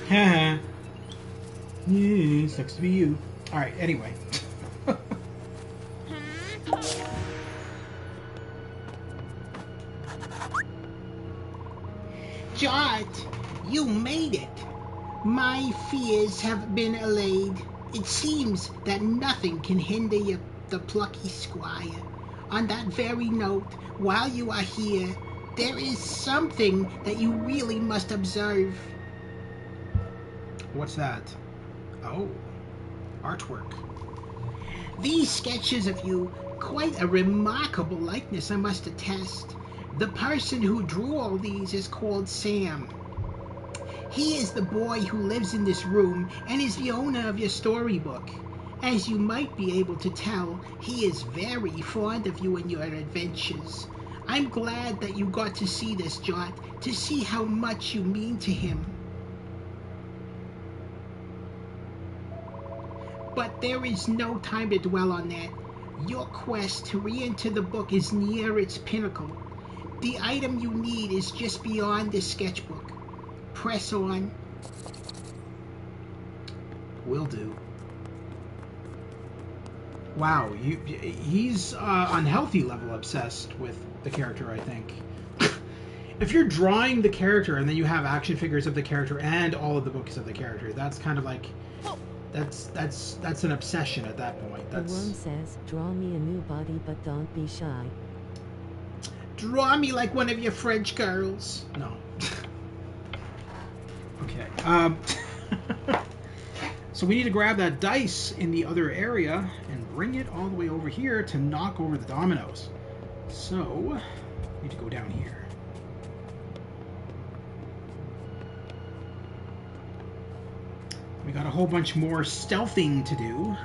Haha. Yeah, sucks to be you. Alright, anyway. Jot, you made it. My fears have been allayed. It seems that nothing can hinder you, the Plucky Squire. On that very note, while you are here, there is something that you really must observe. What's that? Oh, artwork. These sketches of you, quite a remarkable likeness, I must attest. The person who drew all these is called Sam. He is the boy who lives in this room and is the owner of your storybook. As you might be able to tell, he is very fond of you and your adventures. I'm glad that you got to see this, Jot, to see how much you mean to him. But there is no time to dwell on that. Your quest to re-enter the book is near its pinnacle. The item you need is just beyond the sketchbook. Press on. Will do. Wow, he's unhealthy level obsessed with the character, I think. If you're drawing the character and then you have action figures of the character and all of the books of the character, that's kind of like... That's an obsession at that point. The worm says, draw me a new body, but don't be shy. Draw me like one of your French girls. No. Okay. So we need to grab that dice in the other area and bring it all the way over here to knock over the dominoes. So, we need to go down here. We got a whole bunch more stealthing to do.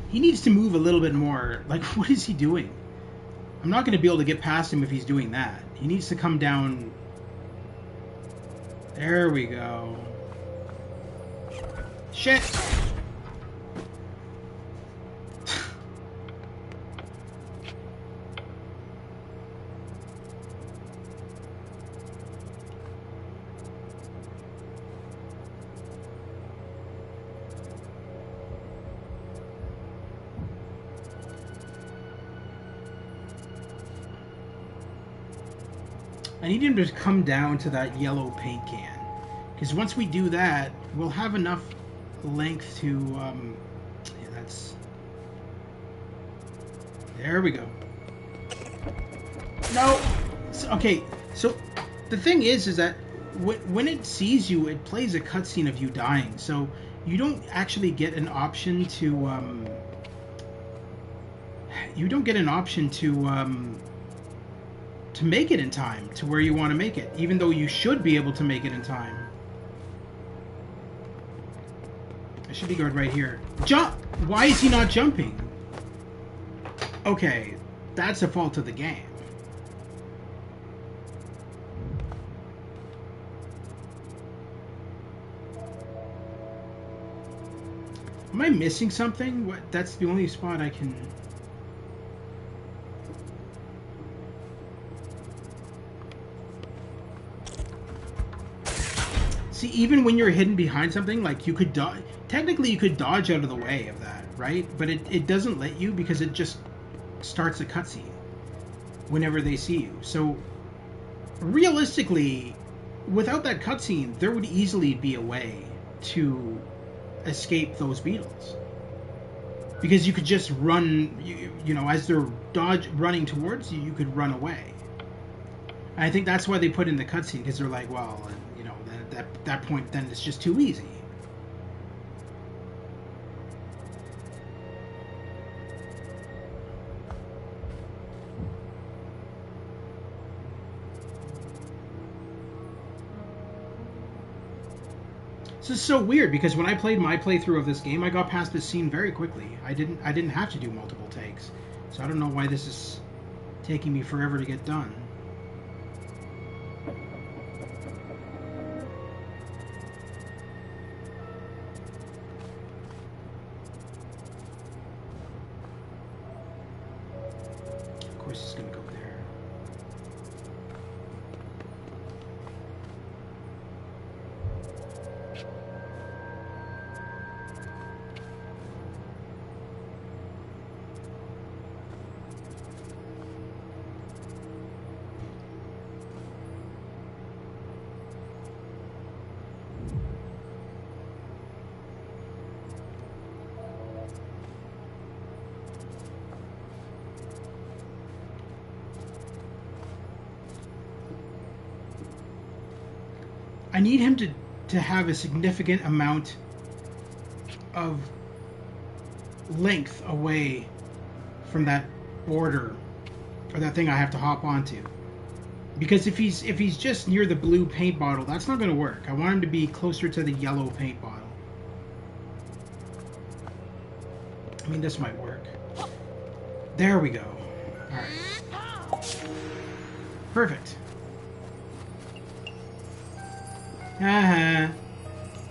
He needs to move a little bit more. Like, what is he doing? I'm not going to be able to get past him if he's doing that. He needs to come down. There we go. Shit! I need him to come down to that yellow paint can. Because once we do that, we'll have enough length to... yeah, that's... There we go. No! Okay, so the thing is that when it sees you, it plays a cutscene of you dying. So you don't actually get an option to... you don't get an option to make it in time to where you want to make it, even though you should be able to make it in time. I should be going right here. Jump! Why is he not jumping? Okay, that's a fault of the game. Am I missing something? What? That's the only spot I can... See, even when you're hidden behind something, like you could dodge... Technically, you could dodge out of the way of that, right? But it doesn't let you because it just starts a cutscene whenever they see you. So, realistically, without that cutscene, there would easily be a way to escape those beetles. Because you could just run, you know, as they're running towards you, you could run away. And I think that's why they put in the cutscene, because they're like, well, you know, that point, then it's just too easy. This is so weird because when I played my playthrough of this game, I got past this scene very quickly. I didn't have to do multiple takes. So I don't know why this is taking me forever to get done. Of course it's going to go there. I need him to have a significant amount of length away from that border or that thing I have to hop onto. Because if he's just near the blue paint bottle, that's not going to work. I want him to be closer to the yellow paint bottle. I mean, this might work. There we go. All right. Perfect. Haha.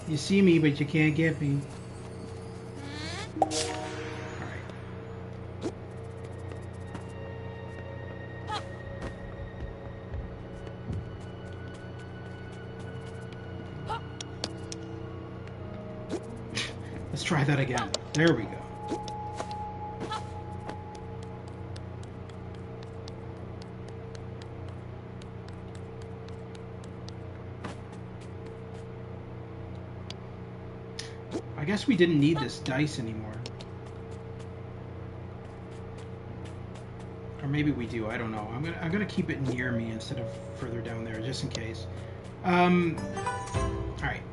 You see me, but you can't get me. Alright. Let's try that again. There we go. I guess we didn't need this dice anymore. Or maybe we do, I don't know. I'm gonna keep it near me instead of further down there, just in case. Alright.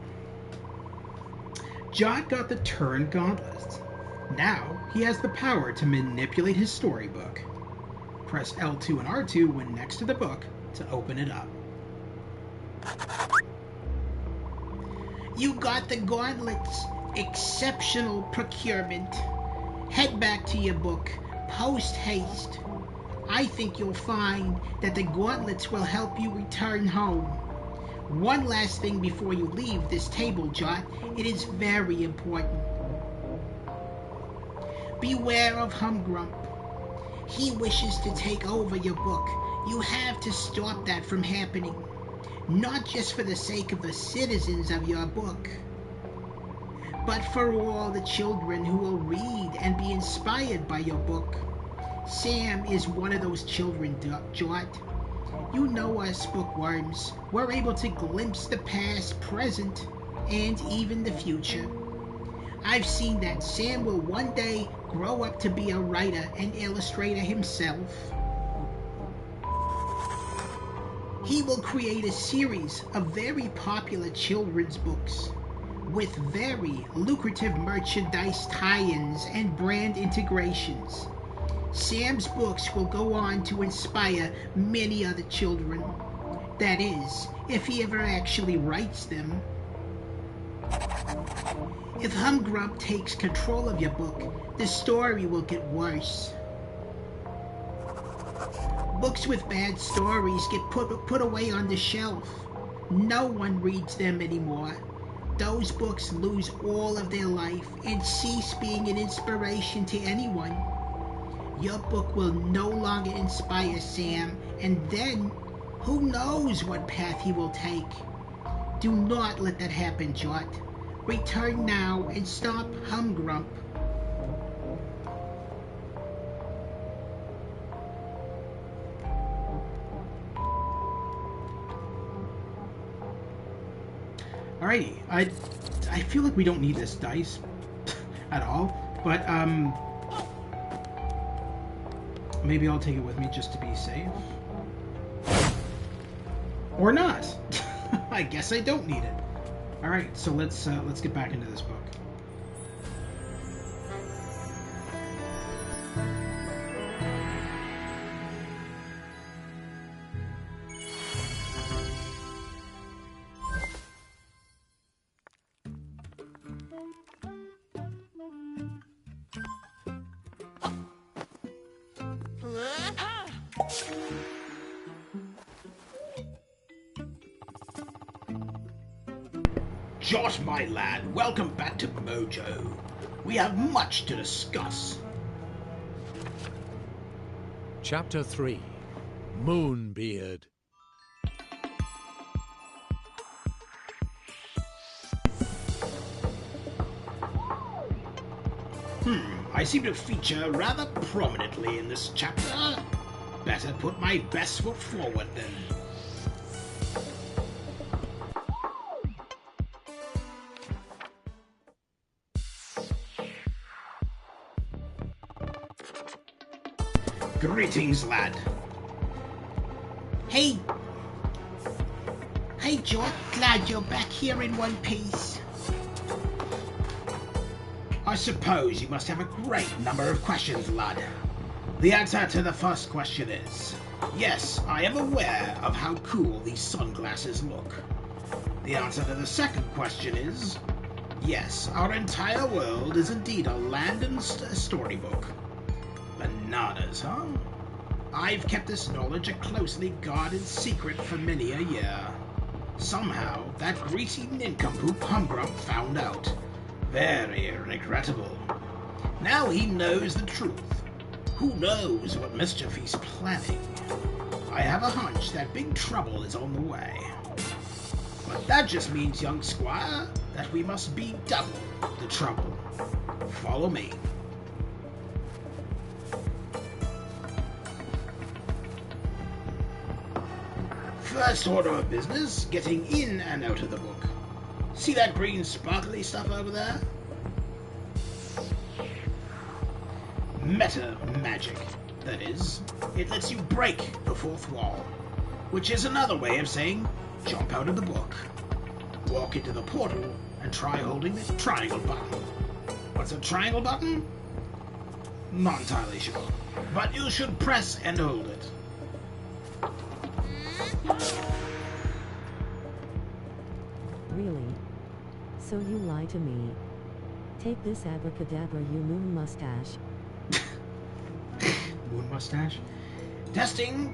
Jot got the Turn Gauntlet. Now, he has the power to manipulate his storybook. Press L2 and R2 when next to the book to open it up. You got the gauntlets. Exceptional procurement. Head back to your book, post haste. I think you'll find that the gauntlets will help you return home. One last thing before you leave this table, Jot. It is very important. Beware of Humgrump. He wishes to take over your book. You have to stop that from happening. Not just for the sake of the citizens of your book, but for all the children who will read and be inspired by your book. Sam is one of those children, Jot. You know us bookworms. We're able to glimpse the past, present, and even the future. I've seen that Sam will one day grow up to be a writer and illustrator himself. He will create a series of very popular children's books with very lucrative merchandise tie-ins and brand integrations. Sam's books will go on to inspire many other children. That is, if he ever actually writes them. If Humgrump takes control of your book, the story will get worse. Books with bad stories get put away on the shelf. No one reads them anymore. Those books lose all of their life and cease being an inspiration to anyone. Your book will no longer inspire Sam, and then who knows what path he will take. Do not let that happen, Jot. Return now and stop Humgrump. Alrighty, I feel like we don't need this dice at all, but maybe I'll take it with me just to be safe. Or not. I guess I don't need it. Alright, so let's get back into this book. Jot, my lad, welcome back to Mojo. We have much to discuss. Chapter 3, Moonbeard. I seem to feature rather prominently in this chapter. Better put my best foot forward then. Greetings, lad. Hey, Jot, glad you're back here in one piece. I suppose you must have a great number of questions, lad. The answer to the first question is, yes, I am aware of how cool these sunglasses look. The answer to the second question is, yes, our entire world is indeed a land and storybook. Bananas, huh? I've kept this knowledge a closely guarded secret for many a year. Somehow, that greasy nincompoop Humgrump found out. Very regrettable. Now he knows the truth. Who knows what mischief he's planning? I have a hunch that big trouble is on the way. But that just means, young squire, that we must be double the trouble. Follow me. First order of business, getting in and out of the book. See that green sparkly stuff over there? Meta magic, that is. It lets you break the fourth wall, which is another way of saying jump out of the book. Walk into the portal and try holding the triangle button. What's a triangle button? Not entirely sure, but you should press and hold it. Really? So you lie to me. Take this abracadabra, you moon mustache. Moon mustache? Testing.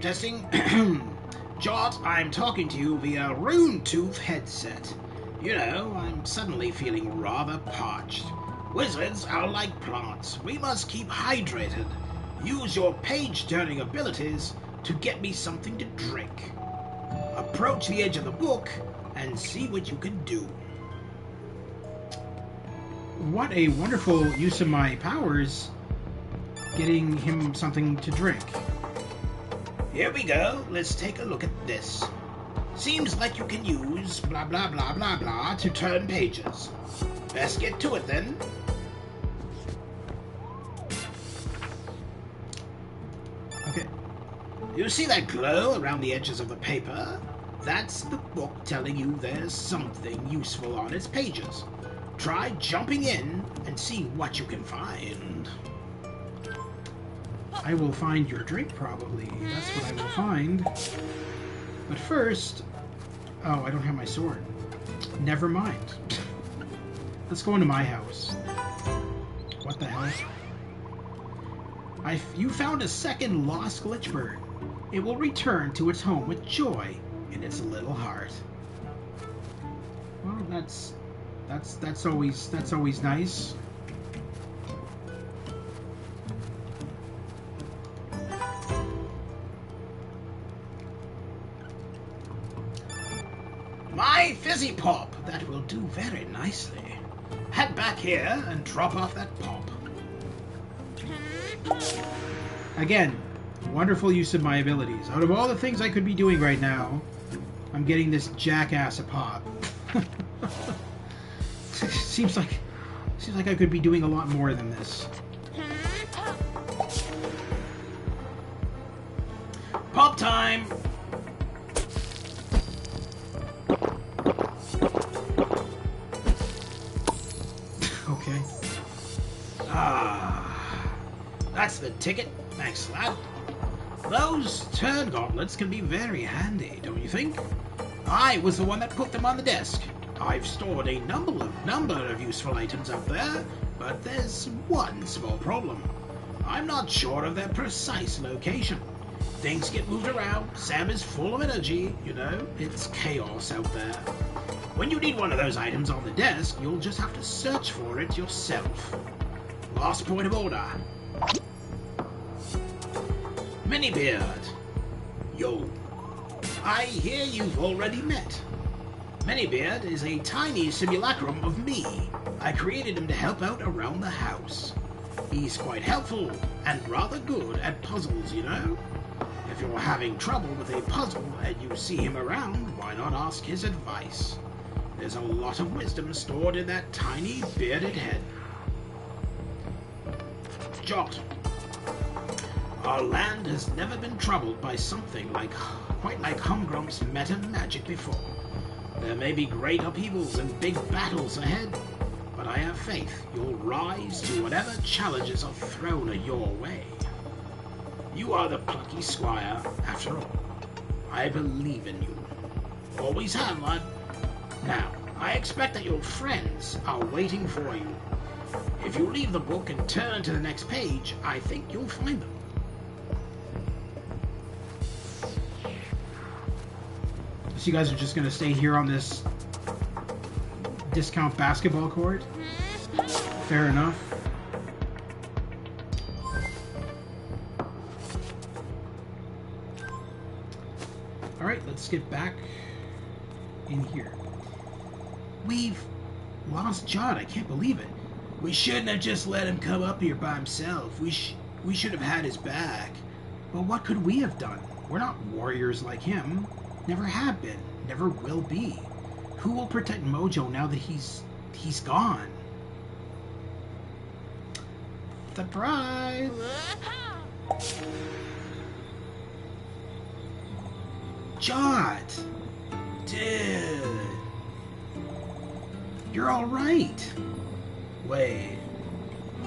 Jot, I'm talking to you via Rune Tooth headset. You know, I'm suddenly feeling rather parched. Wizards are like plants. We must keep hydrated. Use your page-turning abilities to get me something to drink. Approach the edge of the book and see what you can do. What a wonderful use of my powers, getting him something to drink. Here we go. Let's take a look at this. Seems like you can use blah blah blah blah blah to turn pages. Best get to it then. Okay. You see that glow around the edges of the paper? That's the book telling you there's something useful on its pages. Try jumping in and see what you can find. I will find your drink, probably. That's what I will find. But first... Oh, I don't have my sword. Never mind. Let's go into my house. What the hell? You found a second lost glitch bird. It will return to its home with joy in its little heart. Well, that's always nice. My fizzy pop! That will do very nicely. Head back here and drop off that pop. Again, wonderful use of my abilities. Out of all the things I could be doing right now, I'm getting this jackass a pop. seems like I could be doing a lot more than this. Pop time! Okay. That's the ticket. Thanks, lad. Those turn gauntlets can be very handy, don't you think? I was the one that put them on the desk. I've stored a number of useful items up there, but there's one small problem. I'm not sure of their precise location. Things get moved around, Sam is full of energy, you know, it's chaos out there. When you need one of those items on the desk, you'll just have to search for it yourself. Last point of order. Minibeard. Yo. I hear you've already met. Minibeard is a tiny simulacrum of me. I created him to help out around the house. He's quite helpful and rather good at puzzles, you know. If you're having trouble with a puzzle and you see him around, why not ask his advice? There's a lot of wisdom stored in that tiny bearded head. Jot. Our land has never been troubled by something quite like Humgrump's meta magic before. There may be great upheavals and big battles ahead, but I have faith you'll rise to whatever challenges are thrown your way. You are the Plucky Squire, after all. I believe in you. Always have, lad. Now, I expect that your friends are waiting for you. If you leave the book and turn to the next page, I think you'll find them. So you guys are just going to stay here on this discount basketball court? Fair enough. Alright, let's get back in here. We've lost John. I can't believe it. We shouldn't have just let him come up here by himself. We should have had his back. But what could we have done? We're not warriors like him. Never have been. Never will be. Who will protect Mojo now that he's gone? Surprise! Jot! Dude. You're alright. Wait.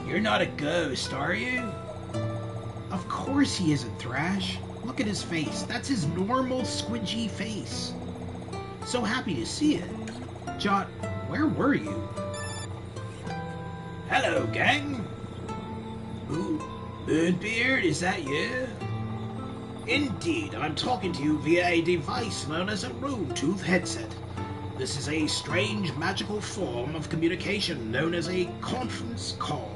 You're not a ghost, are you? Of course he isn't, Thrash. Look at his face. That's his normal squidgy face. So happy to see it. Jot, where were you? Hello, gang. Ooh, Moonbeard, is that you? Indeed, I'm talking to you via a device known as a Rootooth headset. This is a strange magical form of communication known as a conference call.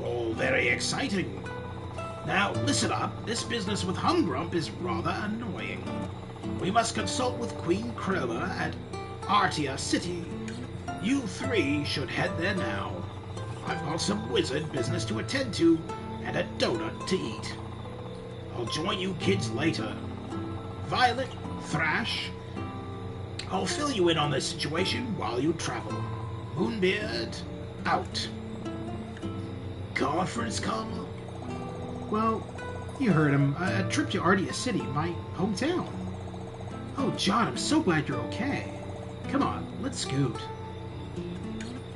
All very exciting. Now, listen up, this business with Humgrump is rather annoying. We must consult with Queen Chroma at Artia City. You three should head there now. I've got some wizard business to attend to and a donut to eat. I'll join you kids later. Violet, Thrash, I'll fill you in on the situation while you travel. Moonbeard, out. Conference call? Well, you heard him. A trip to Artia City, my hometown. Oh, John, I'm so glad you're okay. Come on, let's scoot.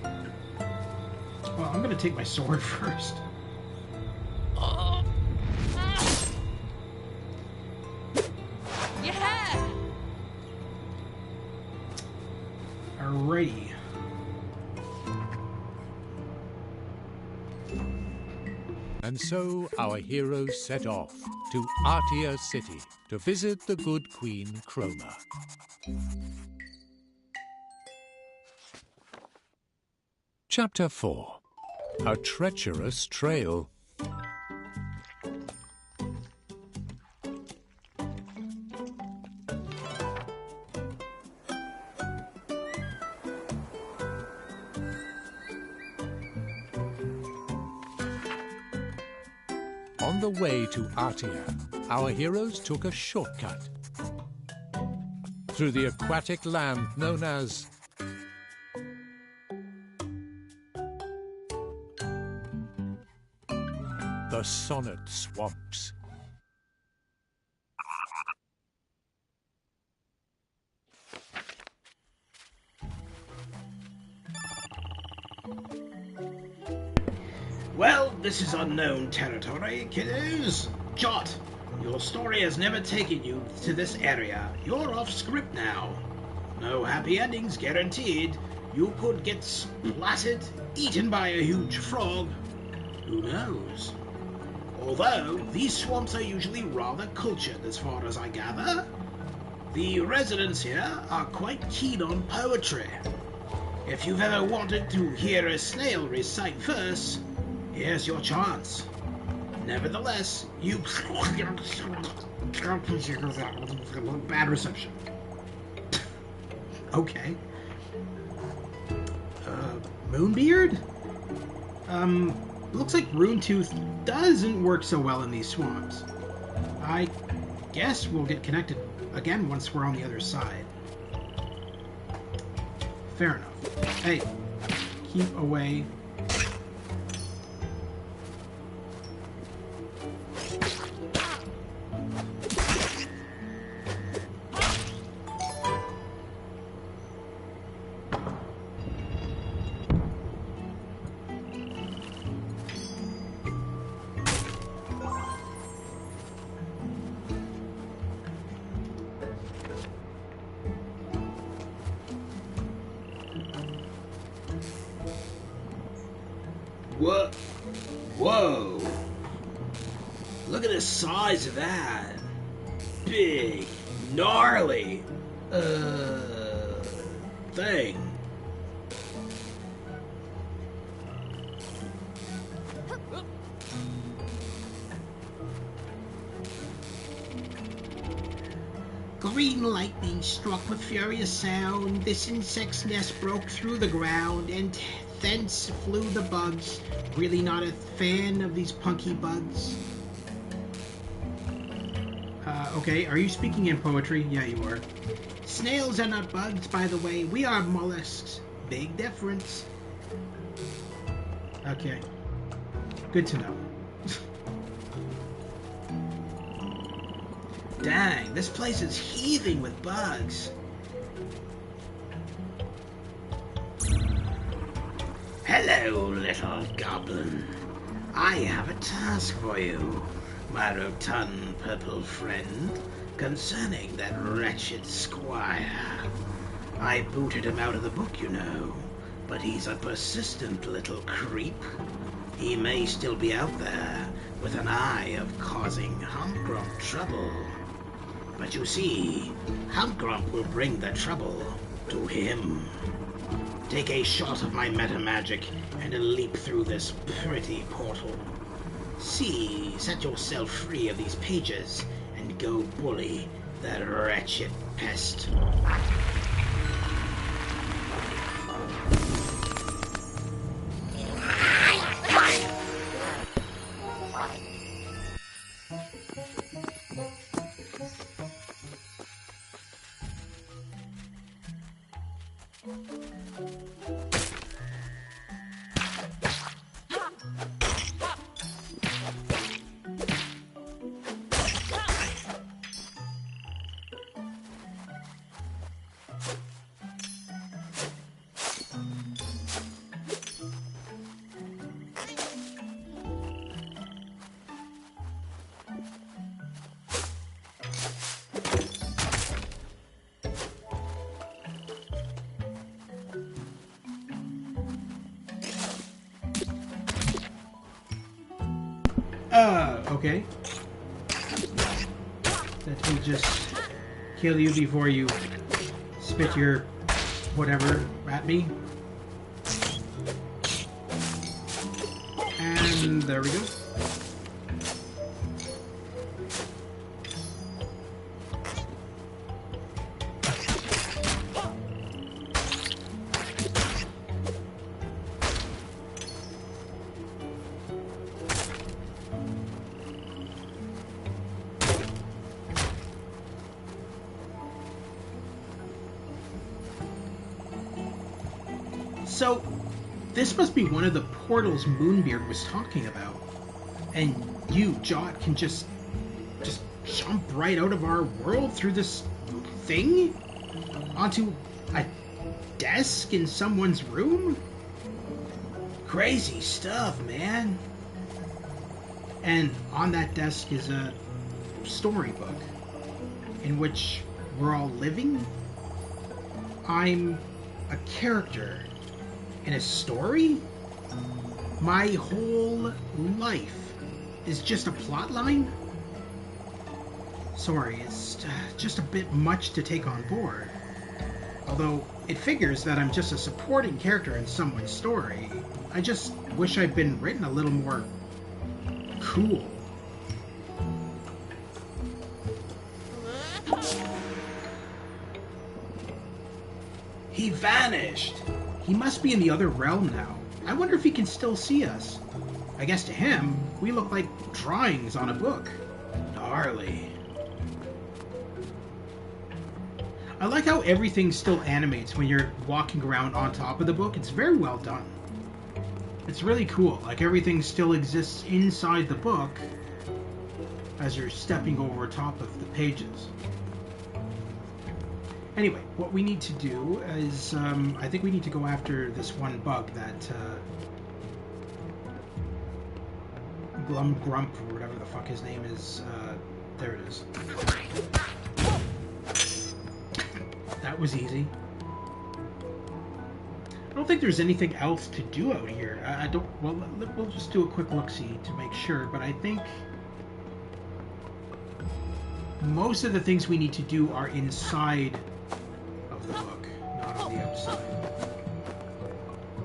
Well, I'm gonna take my sword first. Yeah! Alrighty. And so our heroes set off to Artia City to visit the good Queen Chroma. Chapter 4. A Treacherous Trail. On the way to Artia, our heroes took a shortcut through the aquatic land known as the Sonnet Swamps. Well, this is unknown territory, kiddos. Jot, your story has never taken you to this area. You're off script now. No happy endings guaranteed. You could get splattered, eaten by a huge frog. Who knows? Although, these swamps are usually rather cultured as far as I gather. The residents here are quite keen on poetry. If you've ever wanted to hear a snail recite verse, here's your chance. Nevertheless, you... Bad reception. Okay. Moonbeard? Looks like Runetooth doesn't work so well in these swamps. I guess we'll get connected again once we're on the other side. Fair enough. Hey, keep away. What? Whoa! Look at the size of that! Big, gnarly, thing. Green lightning struck with furious sound. This insect's nest broke through the ground, and thence flew the bugs. Really not a fan of these punky bugs. Okay, are you speaking in poetry? Yeah, you are. Snails are not bugs, by the way. We are mollusks. Big difference. Okay. Good to know. Dang, this place is heaving with bugs. Hello, little goblin. I have a task for you, my rotund purple friend, concerning that wretched squire. I booted him out of the book, you know, but he's a persistent little creep. He may still be out there, with an eye of causing Humgrump trouble. But you see, Humgrump will bring the trouble to him. Take a shot of my meta magic and a leap through this pretty portal. See, set yourself free of these pages and go bully that wretched pest. Okay. Let me just kill you before you spit your whatever at me. And there we go. So, this must be one of the portals Moonbeard was talking about. And you, Jot, can just jump right out of our world through this thing? Onto a desk in someone's room? Crazy stuff, man. And on that desk is a storybook in which we're all living. I'm a character in a story? My whole life is just a plot line? Sorry, it's just a bit much to take on board. Although it figures that I'm just a supporting character in someone's story. I just wish I'd been written a little more cool. He vanished. He must be in the other realm now. I wonder if he can still see us. I guess to him, we look like drawings on a book. Gnarly. I like how everything still animates when you're walking around on top of the book. It's very well done. It's really cool. Like everything still exists inside the book as you're stepping over top of the pages. Anyway, what we need to do is, I think we need to go after this one bug that, Humgrump, or whatever the fuck his name is, there it is. That was easy. I don't think there's anything else to do out here. I don't, well, we'll just do a quick look-see to make sure, but I think most of the things we need to do are inside the book, not on the outside.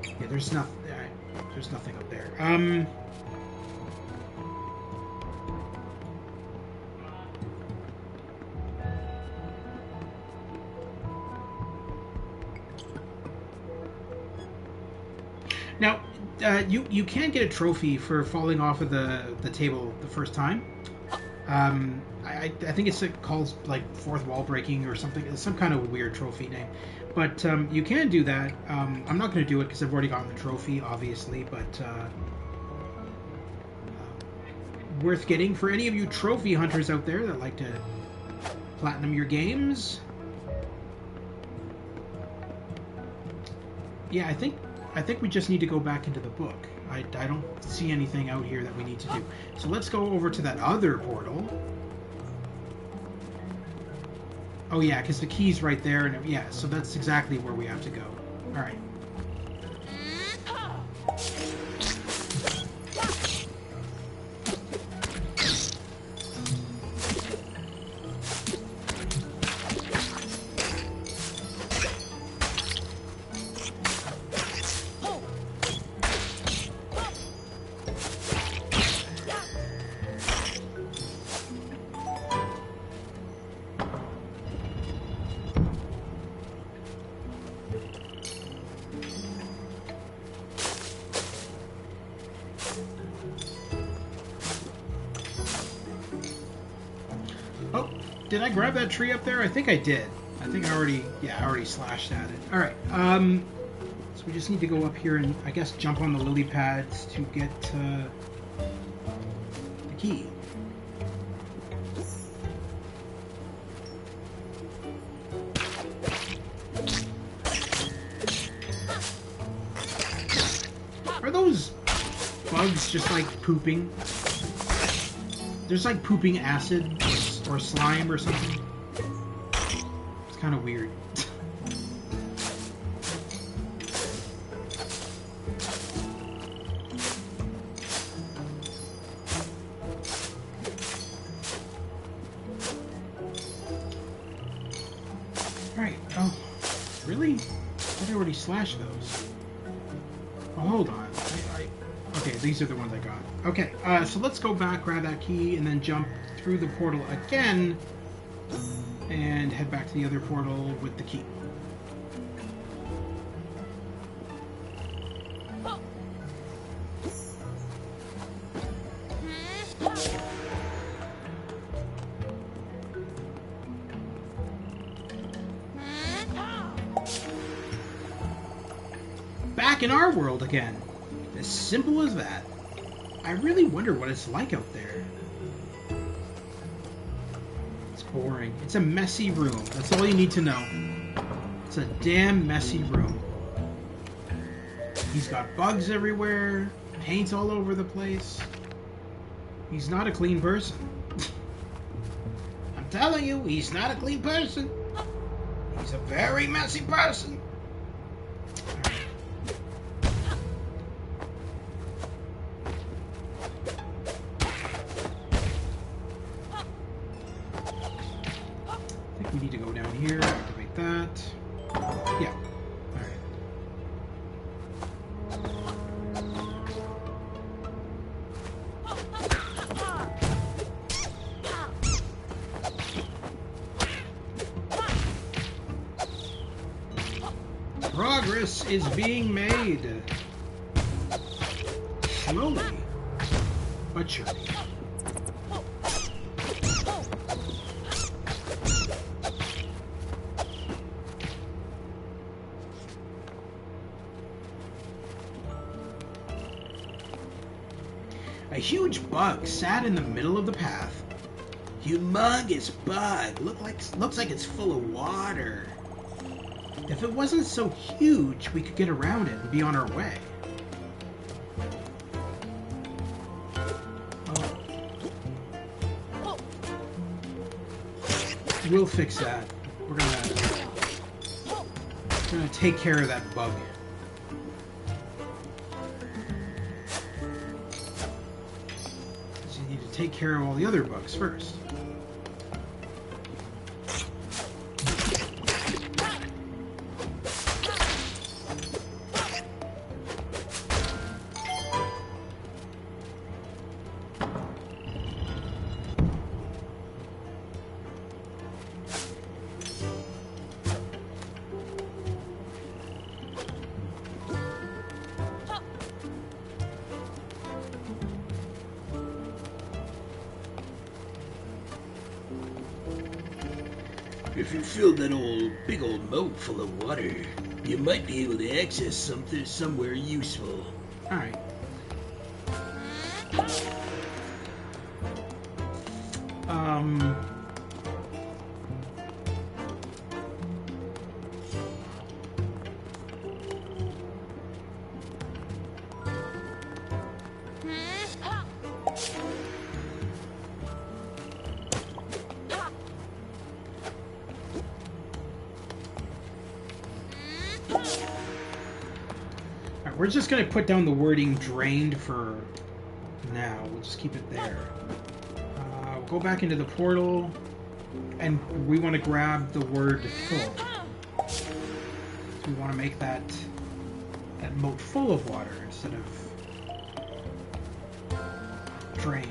Yeah, there's nothing up there. Now, you can get a trophy for falling off of the table the first time. I think it's called like fourth wall breaking or something. It's some kind of weird trophy name. But you can do that. I'm not going to do it because I've already gotten the trophy, obviously. But worth getting for any of you trophy hunters out there that like to platinum your games. Yeah, I think we just need to go back into the book. I don't see anything out here that we need to do. So let's go over to that other portal. Oh yeah, because the key's right there, and yeah, so that's exactly where we have to go. All right. Oh, did I grab that tree up there? I think I did. I think I already slashed at it. All right. So we just need to go up here and I guess jump on the lily pads to get the key. Are those bugs just like pooping? There's like pooping acid or slime or something. It's kind of weird. Really? I already slashed those. Oh, hold on. Okay, these are the ones I got. Okay, so let's go back, grab that key, and then jump through the portal again, and head back to the other portal with the key. Back in our world again. As simple as that. I really wonder what it's like out there. It's boring. It's a messy room. That's all you need to know. It's a damn messy room. He's got bugs everywhere, paint all over the place. He's not a clean person. I'm telling you, he's not a clean person. He's a very messy person. We need to go down here, activate that. Yeah. Alright. Progress is being made. Slowly, but surely. A huge bug sat in the middle of the path. Humongous bug. Looks like it's full of water. If it wasn't so huge, we could get around it and be on our way. Oh. We'll fix that. We're gonna take care of that bug. Take care of all the other bugs first. If you fill that big old moat full of water, you might be able to access something somewhere useful. Alright. We're just going to put down the wording drained for now. We'll just keep it there. We'll go back into the portal, and we want to grab the word full. So we want to make that moat full of water instead of drained.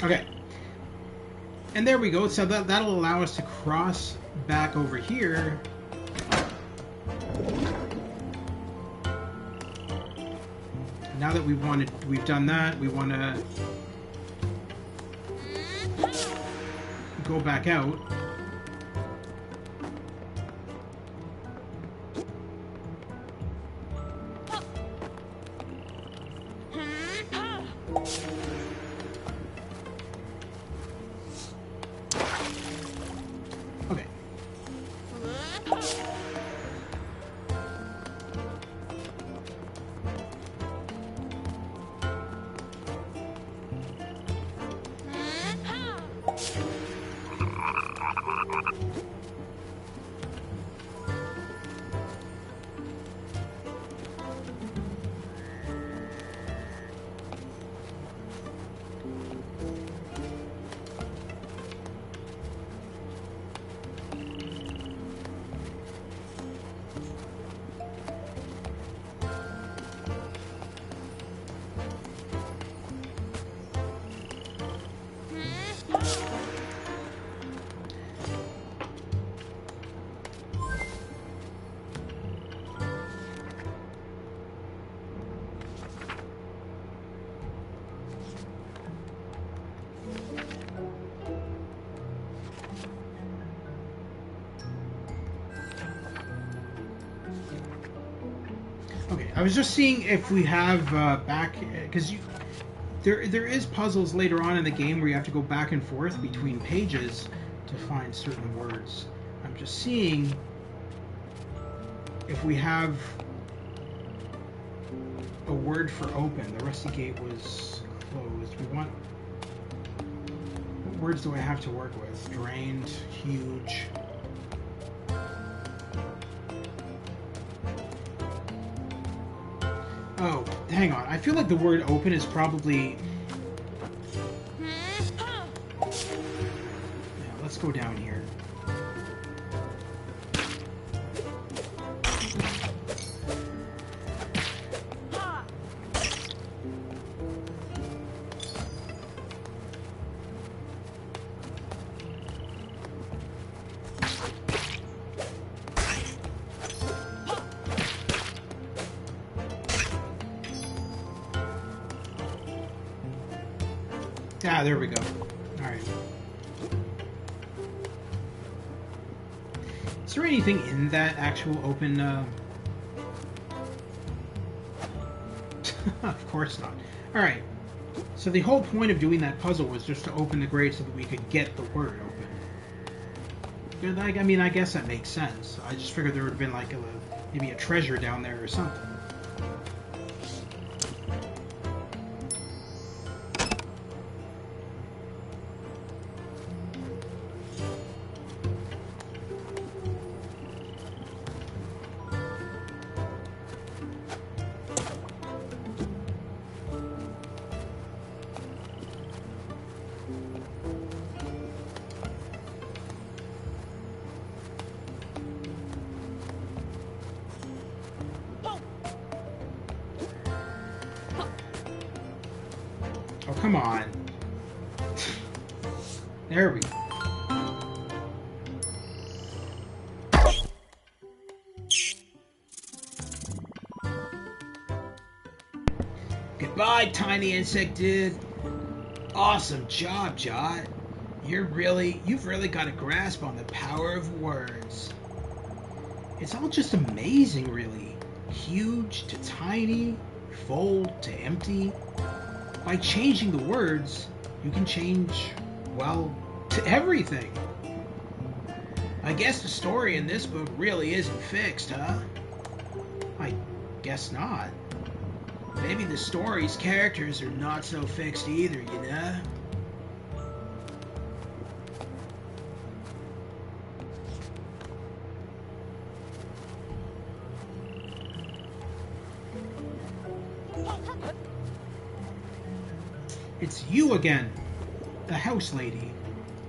Okay, and there we go. So that'll allow us to cross back over here. Now that we've done that, we want to go back out. Okay. I was just seeing if we have back, because there is puzzles later on in the game where you have to go back and forth between pages to find certain words. I'm just seeing if we have a word for open. The rusty gate was closed. We want... What words do I have to work with? Drained, huge... Oh, hang on. I feel like the word open is probably... Yeah, let's go down here. Ah, there we go. Alright. Is there anything in that actual open, Of course not. Alright. So the whole point of doing that puzzle was just to open the grate so that we could get the word open. I mean, I guess that makes sense. I just figured there would have been like maybe a treasure down there or something. Oh, come on. There we go. Goodbye, tiny insect dude. Awesome job, Jot. You've really got a grasp on the power of words. It's all just amazing, really. Huge to tiny, full to empty. By changing the words, you can change, well, to everything. I guess the story in this book really isn't fixed, huh? I guess not. Maybe the story's characters are not so fixed either, you know? It's you again, the house lady.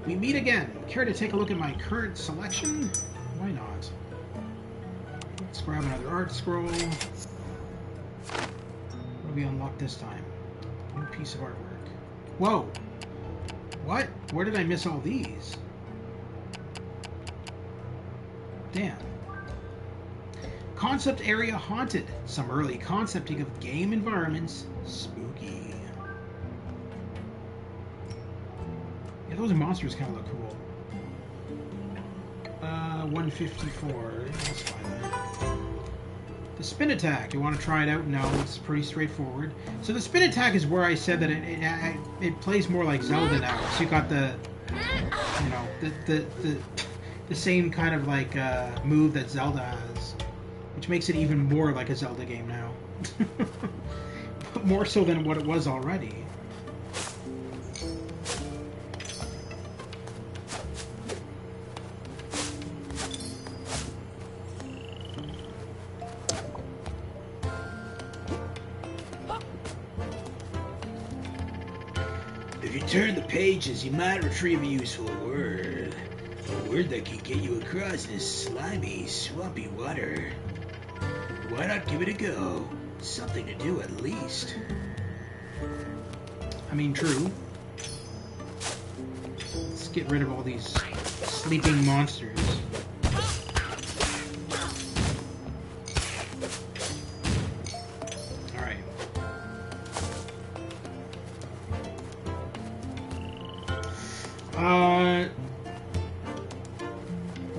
We meet again. Care to take a look at my current selection? Why not? Let's grab another art scroll. What do we unlock this time? New piece of artwork. Whoa! What? Where did I miss all these? Damn. Concept area haunted. Some early concepting of game environments. Spooky. Yeah, those monsters kind of look cool. 154. Let's find that. The spin attack. You want to try it out? No, it's pretty straightforward. So the spin attack is where I said that it plays more like Zelda now. So you got the, you know, the same kind of like move that Zelda has, which makes it even more like a Zelda game now. More so than what it was already. If you turn the pages, you might retrieve a useful word. A word that can get you across this slimy, swampy water. Why not give it a go? Something to do at least. I mean, true. Let's get rid of all these sleeping monsters.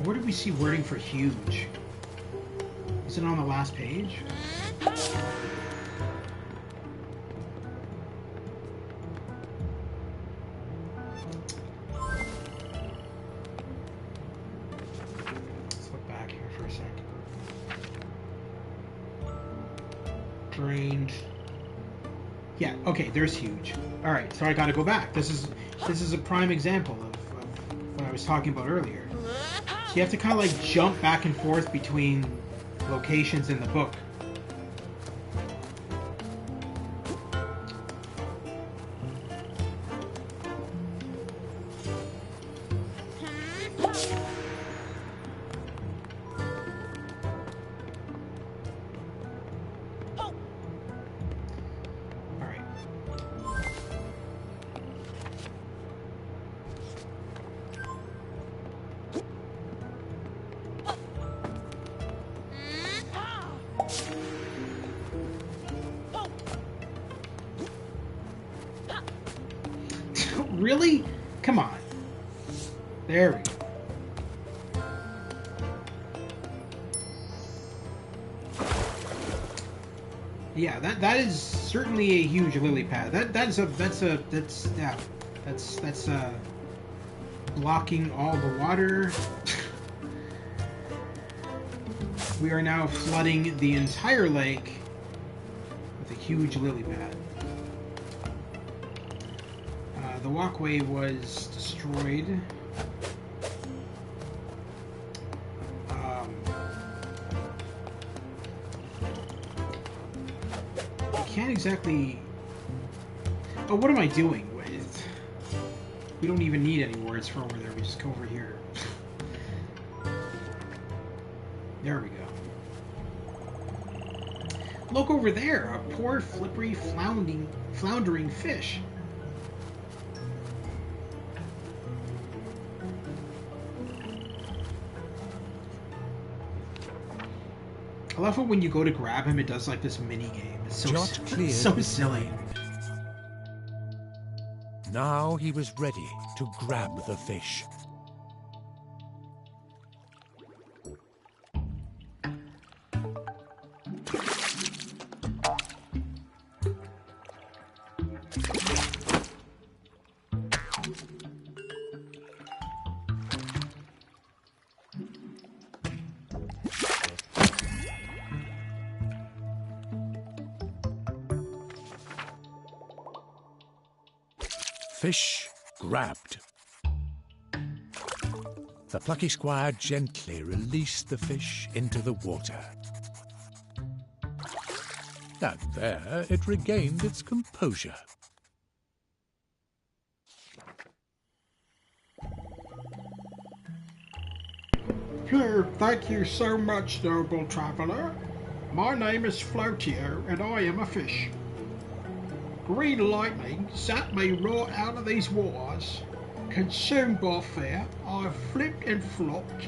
Where did we see wording for huge? Is it on the last page? Let's look back here for a sec. Drained. Yeah, okay, there's huge. Alright, so I gotta go back. This is a prime example of what I was talking about earlier. So you have to kind of like jump back and forth between locations in the book. Really? Come on. There we go. Yeah, that is certainly a huge lily pad. That's blocking all the water. We are now flooding the entire lake with a huge lily pad. The walkway was destroyed. I can't exactly... Oh, what am I doing? We don't even need any words for over there. We just go over here. There we go. Look over there. A poor, flippery, floundering fish. I love it when you go to grab him, it does like this mini game. It's so silly. Now he was ready to grab the fish. Fish grabbed. The Plucky Squire gently released the fish into the water. And there it regained its composure. Here, thank you so much, noble traveller. My name is Floatio, and I am a fish. Green lightning zapped me right out of these waters. Consumed by fear, I flipped and flopped,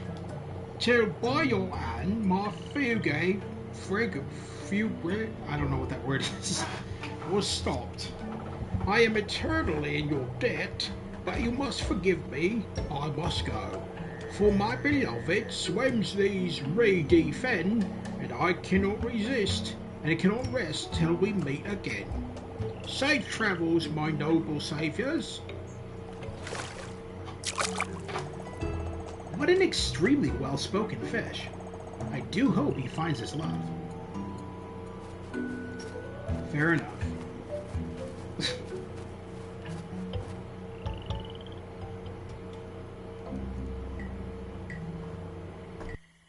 till by your hand my fugue, I don't know what that word is, was stopped. I am eternally in your debt, but you must forgive me, I must go. For my beloved swims these reedy fen, and I cannot resist, and cannot rest till we meet again. Safe travels, my noble saviours. What an extremely well-spoken fish. I do hope he finds his love. Fair enough.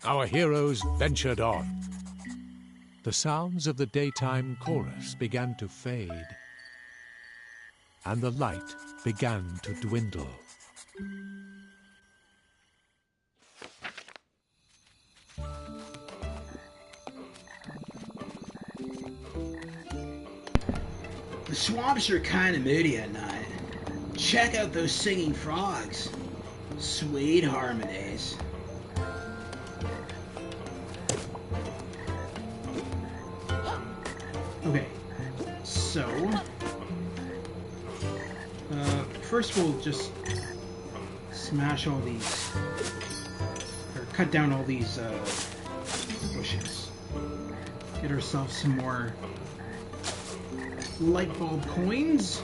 Our heroes ventured on. The sounds of the daytime chorus began to fade, and the light began to dwindle. The swamps are kind of moody at night. Check out those singing frogs. Sweet harmonies. Okay, so first we'll just smash all these, or cut down all these bushes. Get ourselves some more light bulb coins.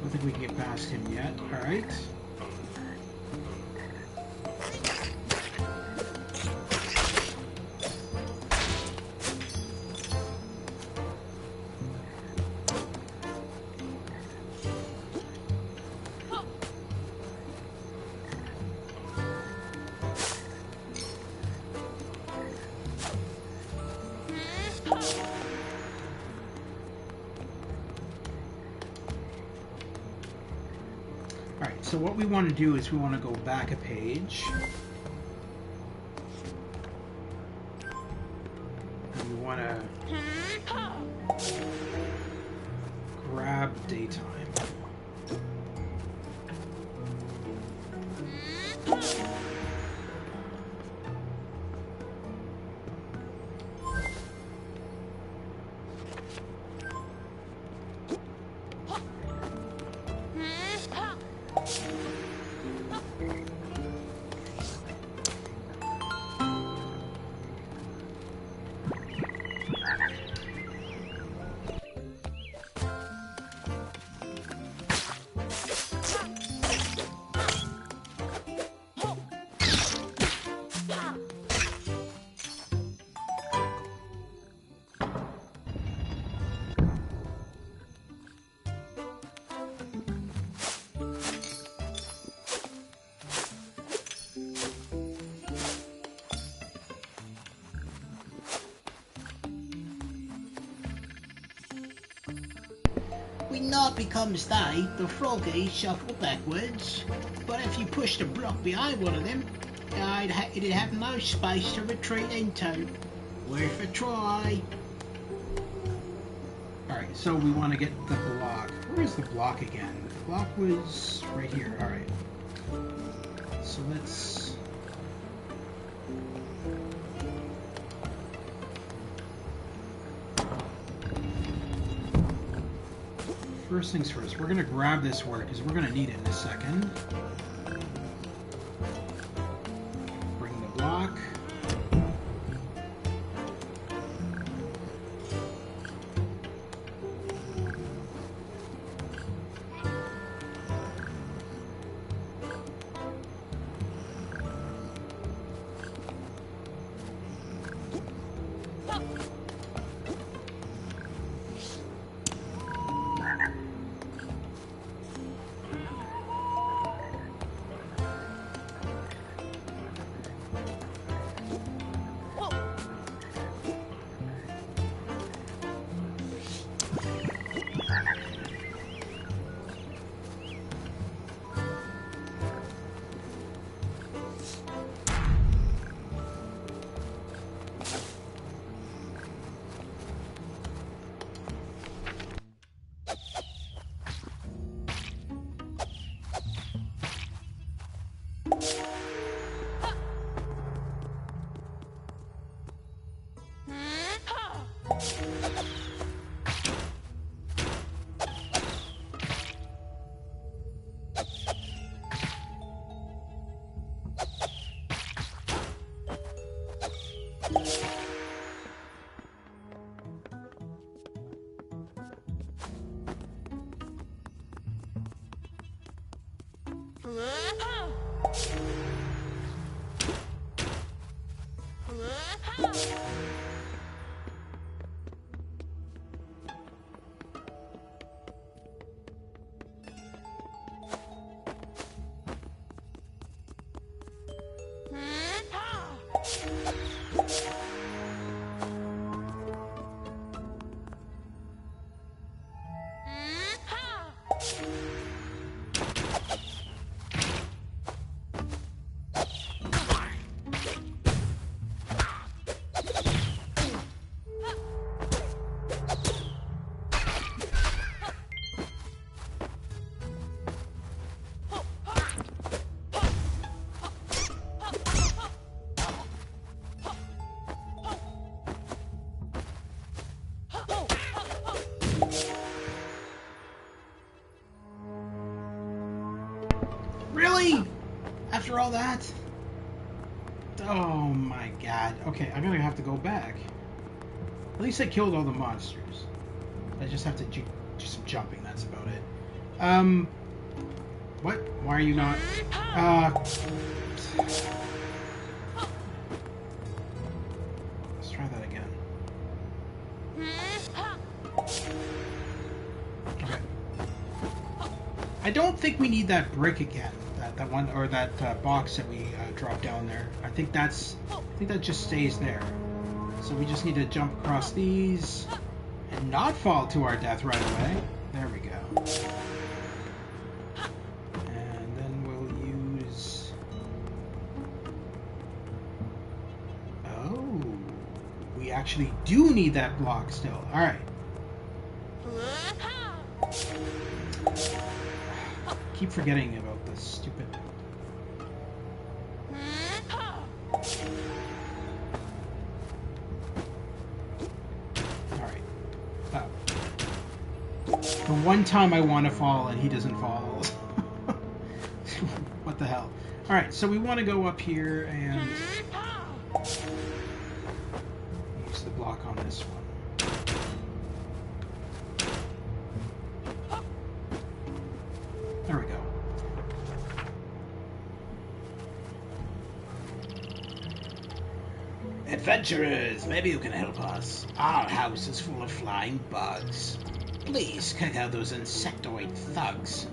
don't think we can get past him yet. Alright. So what we want to do is we want to go back a page. And we want to grab daytime. When night becomes day, the froggies shuffle backwards, but if you push the block behind one of them, it'd have no space to retreat into. Worth a try. Alright, so we want to get the block. Where is the block again? The block was right here. Alright. So let's... First things first, we're going to grab this word because we're going to need it in a second. Bring the block. Really? After all that? Oh my god. Okay, I'm gonna have to go back. At least I killed all the monsters. I just have to do some jumping, that's about it. What? Why are you not? Let's try that again. Okay. I don't think we need that brick again. That one, or that box that we dropped down there. I think that just stays there. So we just need to jump across these and not fall to our death right away. There we go. And then we'll use... Oh, we actually do need that block still. Alright. Keep forgetting about this stupid... Alright. The one time I want to fall and he doesn't fall. What the hell? Alright, so we want to go up here and use the block on this one. There we go. Adventurers, maybe you can help us. Our house is full of flying bugs. Please kick out those insectoid thugs.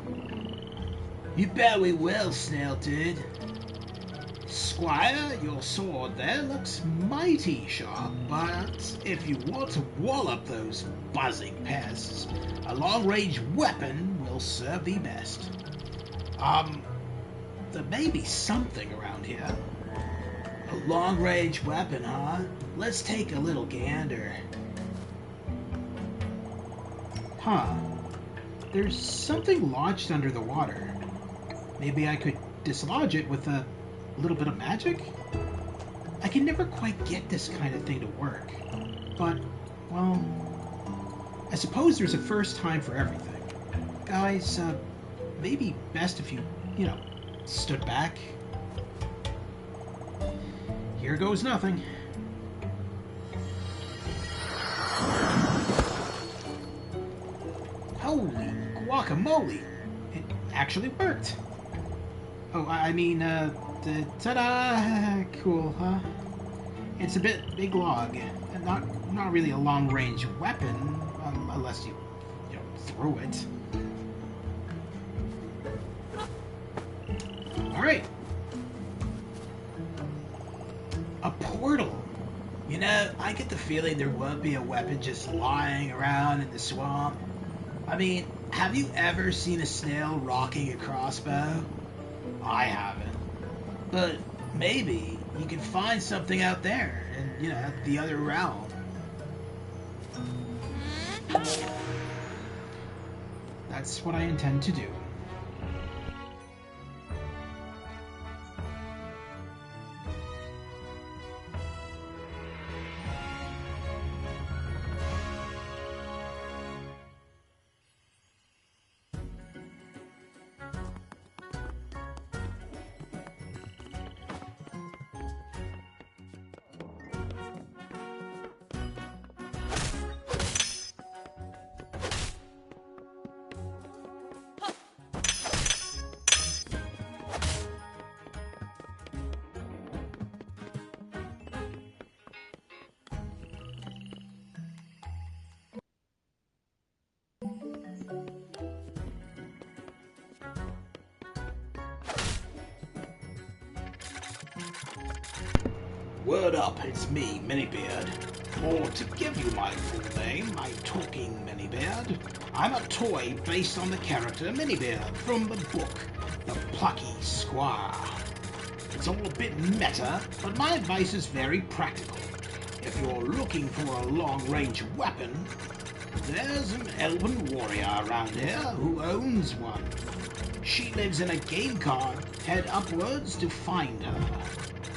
You bet we will, Snail Dude. Squire, your sword there looks mighty sharp, but if you want to wall up those buzzing pests, a long-range weapon will serve thee best. There may be something around here. A long-range weapon, huh? Let's take a little gander. Huh. There's something lodged under the water. Maybe I could dislodge it with a little bit of magic? I can never quite get this kind of thing to work. But, well, I suppose there's a first time for everything. Guys, maybe best if you, stood back. Here goes nothing. Holy guacamole! It actually worked. Oh, I mean, ta-da! Cool, huh? It's a big log, and not really a long-range weapon, unless you throw it. All right. A portal. I get the feeling there won't be a weapon just lying around in the swamp. I mean, have you ever seen a snail rocking a crossbow? I haven't. But maybe you can find something out there in, the other realm. That's what I intend to do. Word up, it's me, Minibeard. Or to give you my full name, my talking Minibeard. I'm a toy based on the character Minibeard from the book, The Plucky Squire. It's all a bit meta, but my advice is very practical. If you're looking for a long-range weapon, there's an elven warrior around here who owns one. She lives in a game card. Head upwards to find her.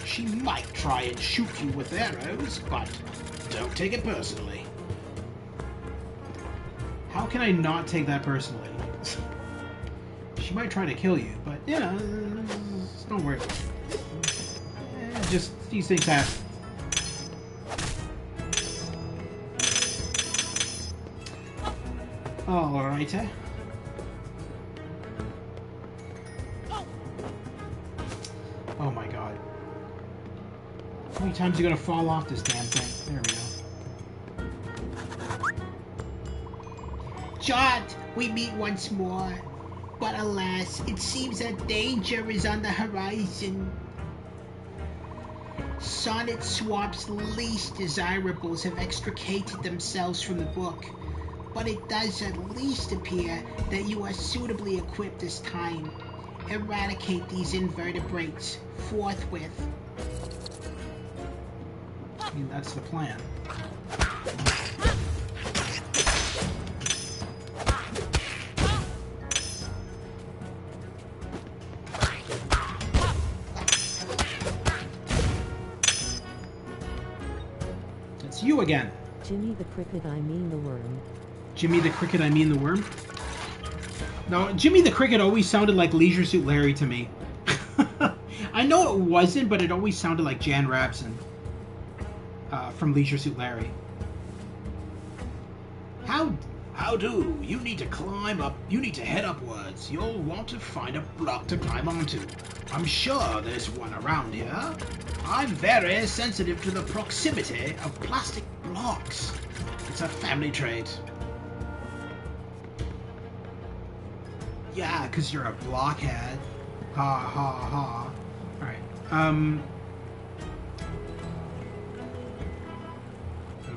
She might try and shoot you with arrows, but don't take it personally. How can I not take that personally? She might try to kill you, but, don't worry about it. Just, these things happen. Alrighty. times are you gonna fall off this damn thing? There we go. Jot, we meet once more. But alas, it seems that danger is on the horizon. Sonnet Swamp's least desirables have extricated themselves from the book, but it does at least appear that you are suitably equipped this time. Eradicate these invertebrates forthwith. I mean, that's the plan. It's you again. Jimmy the Cricket, I mean the worm. Jimmy the Cricket, I mean the worm? No, Jimmy the Cricket always sounded like Leisure Suit Larry to me. I know it wasn't, but it always sounded like Jan Rabson from Leisure Suit Larry. How do? You need to climb up. You need to head upwards. You'll want to find a block to climb onto. I'm sure there's one around here. I'm very sensitive to the proximity of plastic blocks. It's a family trait. Yeah, because you're a blockhead. Ha ha ha. Alright.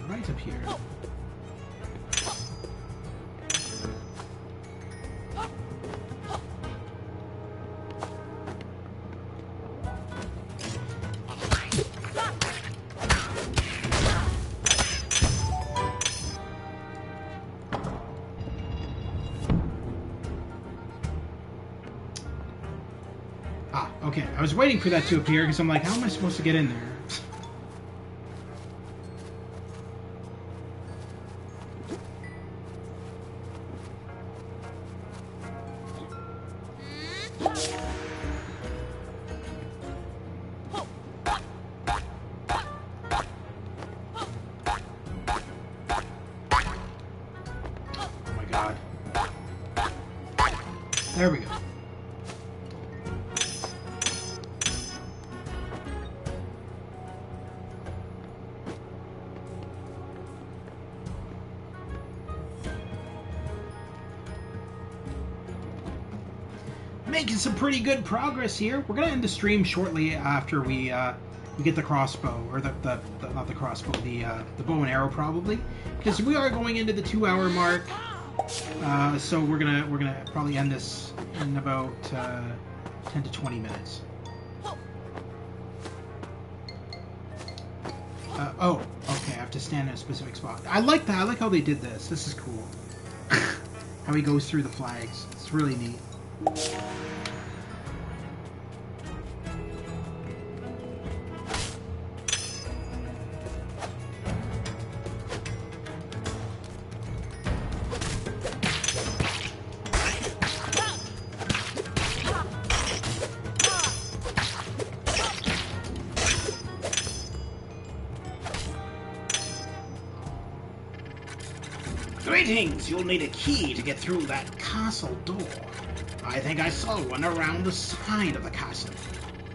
Right up here. Okay, I was waiting for that to appear because I'm like, how am I supposed to get in there? Oh my god. There we go. Making some pretty good progress here. We're gonna end the stream shortly after we get the crossbow, or the not the crossbow, the bow and arrow probably, because we are going into the 2-hour mark. So we're gonna probably end this in about 10 to 20 minutes. Oh, okay. I have to stand in a specific spot. I like that. I like how they did this. This is cool. How he goes through the flags. It's really neat. Greetings! You'll need a key to get through that castle door. I think I saw one around the side of the castle.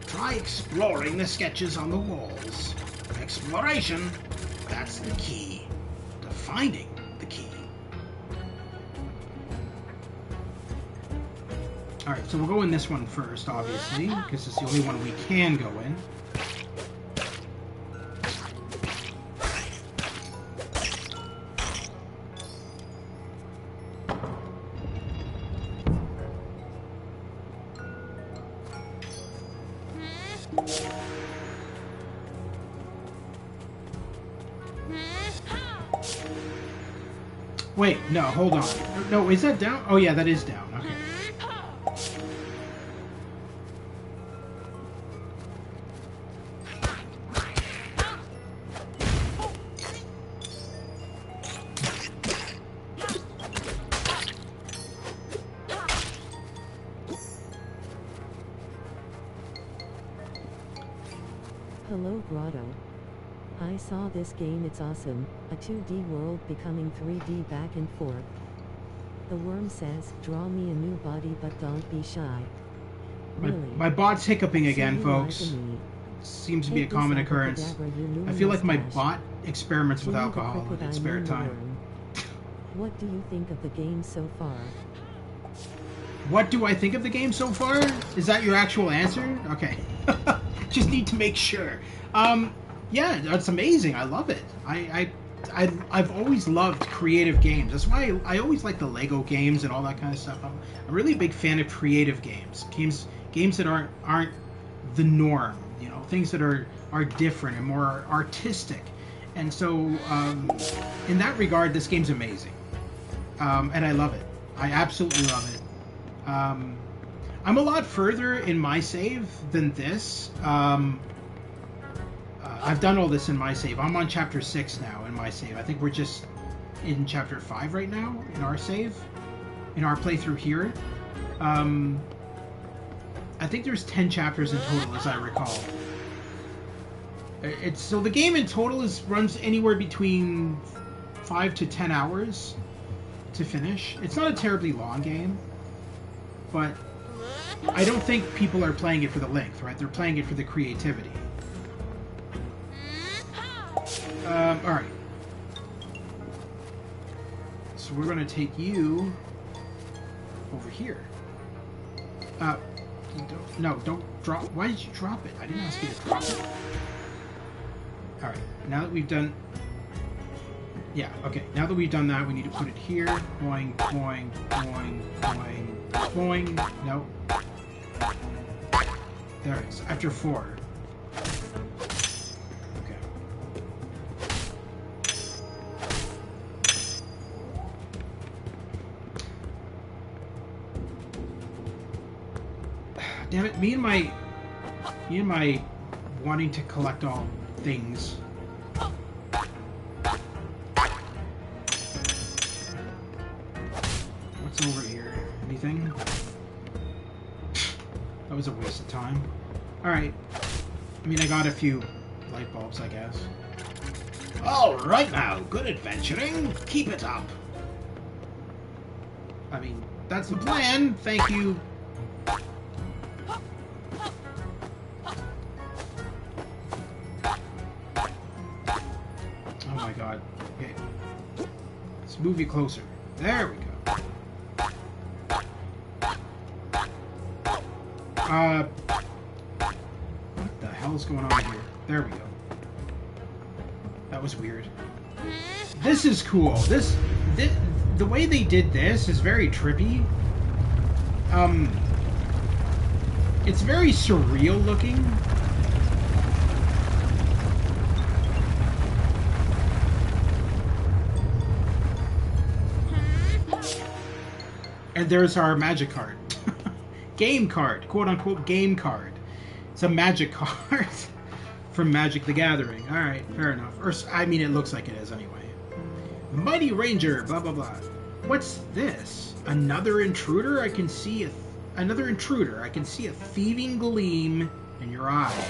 Try exploring the sketches on the walls. Exploration, that's the key to finding the key. Alright, so we'll go in this one first, obviously, because it's the only one we can go in. Wait, no, hold on. No, is that down? Oh yeah, that is down. Okay. Hello Grotto. I saw this game, it's awesome. A 2D world becoming 3D back and forth. The worm says, draw me a new body but don't be shy. Really? My bot's hiccuping again, folks. seems to be a Take this common occurrence. abracadabra, you I feel like my luminous bot experiments with Jimmy the alcohol cricket, in I its spare mean the time. worm. What do you think of the game so far? What do I think of the game so far? Is that your actual answer? Okay. Just need to make sure. Yeah, it's amazing. I love it. I've always loved creative games. That's why I always like the Lego games and all that kind of stuff. I'm a really big fan of creative games. Games that aren't the norm. You know, things that are different and more artistic. And so, in that regard, this game's amazing. And I love it. I absolutely love it. I'm a lot further in my save than this. I've done all this in my save. I'm on chapter 6 now in my save. I think we're just in chapter 5 right now in our save, in our playthrough here. I think there's 10 chapters in total, as I recall. So the game in total runs anywhere between 5 to 10 hours to finish. It's not a terribly long game, but I don't think people are playing it for the length, right? They're playing it for the creativity. Alright. So we're going to take you over here. Don't drop. Why did you drop it? I didn't ask you to drop it. Alright, now that we've done... Yeah, okay. Now that we've done that, we need to put it here. Boing, boing, boing, boing, boing. No. There it is. After 4. Okay. Damn it, me and my wanting to collect all things. What's over here? Anything? That was a waste of time. Alright. I mean, I got a few light bulbs, I guess. All right now, good adventuring. Keep it up. I mean, that's the plan. Thank you. Oh my god. Okay. Let's move you closer. There we go. What the hell's going on here? There we go. That was weird. This is cool. This the way they did this is very trippy. It's very surreal looking. And there's our magic card. Game card. Quote-unquote game card. It's a magic card from Magic the Gathering. Alright, fair enough. Or, I mean, it looks like it is anyway. Mighty Ranger, blah, blah, blah. What's this? Another intruder? I can see another intruder. I can see a thieving gleam in your eye.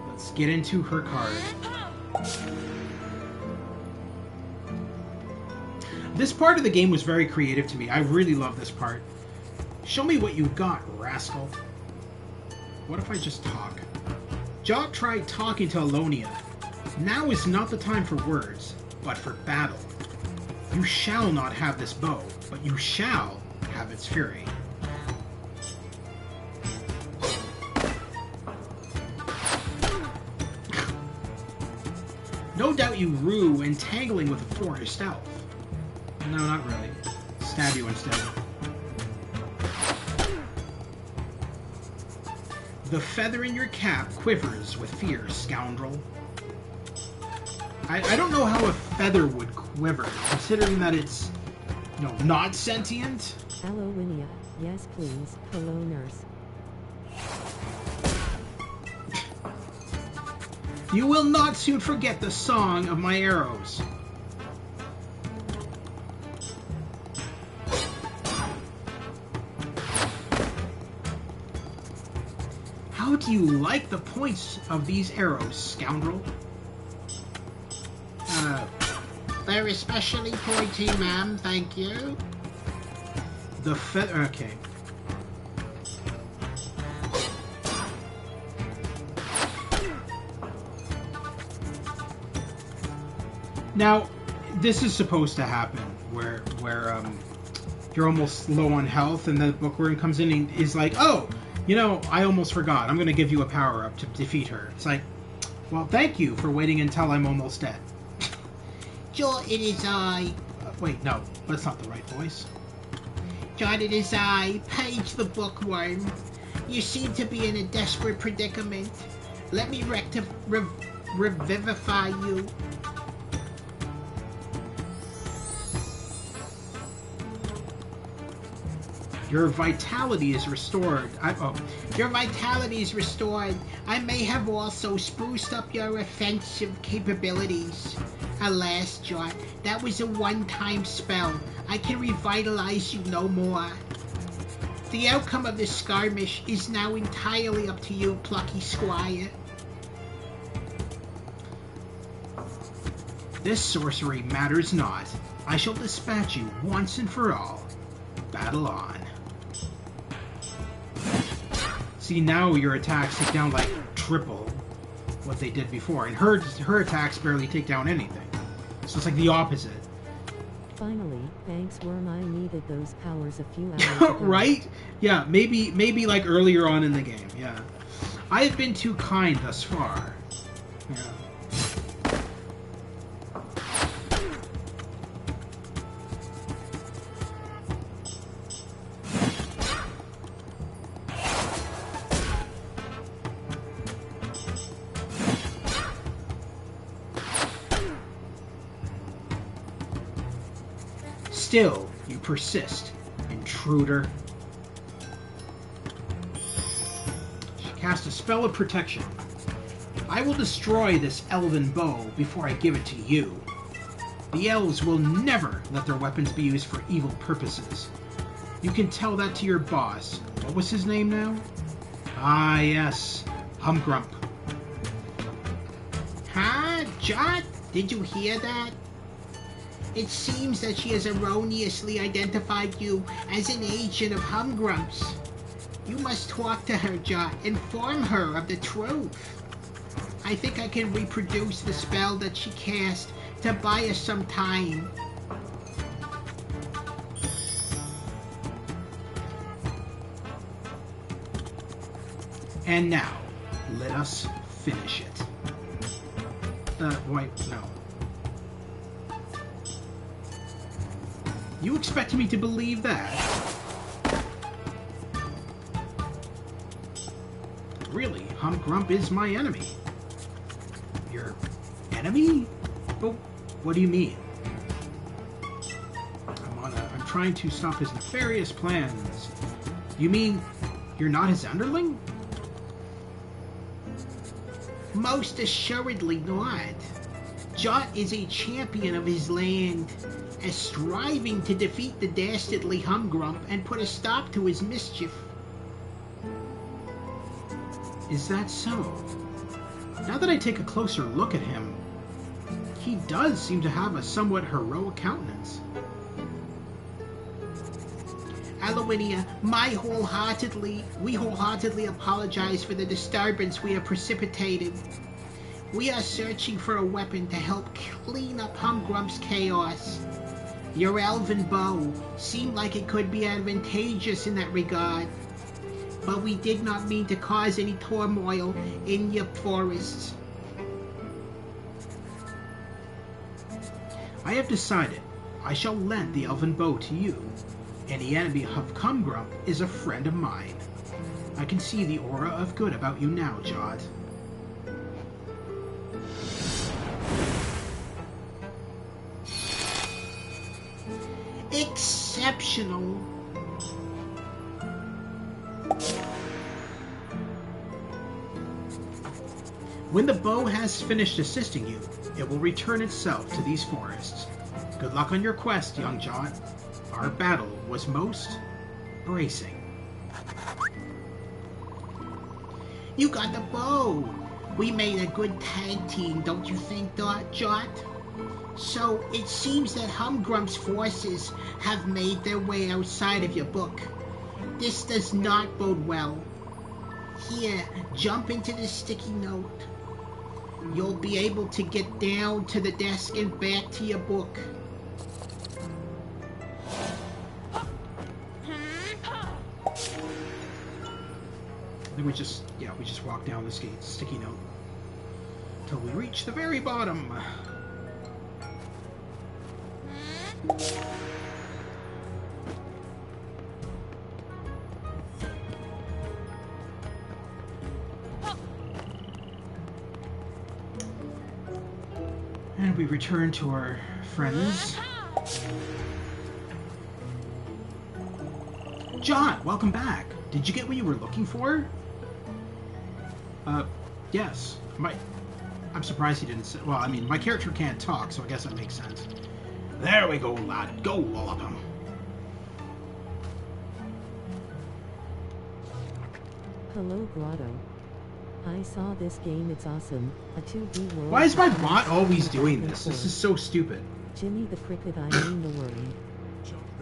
Let's get into her card. This part of the game was very creative to me. I really love this part. Show me what you've got, rascal. What if I just talk? Jot tried talking to Alonia. Now is not the time for words, but for battle. You shall not have this bow, but you shall have its fury. No doubt you rue entangling with a forest elf. No, not really. Stab you instead. The feather in your cap quivers with fear, scoundrel. I don't know how a feather would quiver, considering that it's, you know, not sentient. Hello, Winnia. Yes, please. Hello, nurse. You will not soon forget the song of my arrows. How do you like the points of these arrows, scoundrel? They're especially pointy, ma'am, thank you. The feather... Okay. Now, this is supposed to happen where you're almost low on health, and the bookworm comes in and is like, "Oh, you know, I almost forgot. I'm going to give you a power up to defeat her." It's like, well, thank you for waiting until I'm almost dead. Jot, it is I. Wait, no, that's not the right voice. Jot, it is I, Paige the Bookworm. You seem to be in a desperate predicament. Let me revivify you. Your vitality is restored. Your vitality is restored. I may have also spruced up your offensive capabilities. Alas, Jot, that was a one-time spell. I can revitalize you no more. The outcome of this skirmish is now entirely up to you, Plucky Squire. This sorcery matters not. I shall dispatch you once and for all. Battle on. See, now your attacks take down like triple what they did before, and her attacks barely take down anything. So it's like the opposite. Finally, thanks Worm, I needed those powers a few hours ago. Right? Yeah, maybe like earlier on in the game, yeah. I have been too kind thus far. Yeah. Still, you persist, intruder. She cast a spell of protection. I will destroy this elven bow before I give it to you. The elves will never let their weapons be used for evil purposes. You can tell that to your boss. What was his name now? Ah, yes, Humgrump. Huh, Jot? Did you hear that? It seems that she has erroneously identified you as an agent of Humgrump's. You must talk to her, Jot. Inform her of the truth. I think I can reproduce the spell that she cast to buy us some time. And now, let us finish it. Wait, no. You expect me to believe that? Really, Humgrump is my enemy. Your enemy? But what do you mean? I'm trying to stop his nefarious plans. You mean you're not his underling? Most assuredly not. Jot is a champion of his land, as striving to defeat the dastardly Humgrump and put a stop to his mischief. Is that so? Now that I take a closer look at him, he does seem to have a somewhat heroic countenance. Aloynia, we wholeheartedly apologize for the disturbance we have precipitated. We are searching for a weapon to help clean up Humgrump's chaos. Your elven bow seemed like it could be advantageous in that regard, but we did not mean to cause any turmoil in your forests. I have decided I shall lend the elven bow to you. Any enemy of Humgrump is a friend of mine. I can see the aura of good about you now, Jot. Exceptional. When the bow has finished assisting you, it will return itself to these forests. Good luck on your quest, young Jot. Our battle was most bracing. You got the bow. We made a good tag team, don't you think, Jot? So, it seems that Humgrump's forces have made their way outside of your book. This does not bode well. Here, jump into this sticky note. you'll be able to get down to the desk and back to your book. Then we just walk down this sticky note till we reach the very bottom. And we return to our friends. John, welcome back. Did you get what you were looking for? Yes. I'm surprised he didn't say... Well, I mean, my character can't talk, so I guess that makes sense. There we go, lad. Go, wallop him. Hello, Grotto. I saw this game, it's awesome. A 2D world... Why is my bot always doing this? This is so stupid. Jimmy the Cricket, I mean the worm.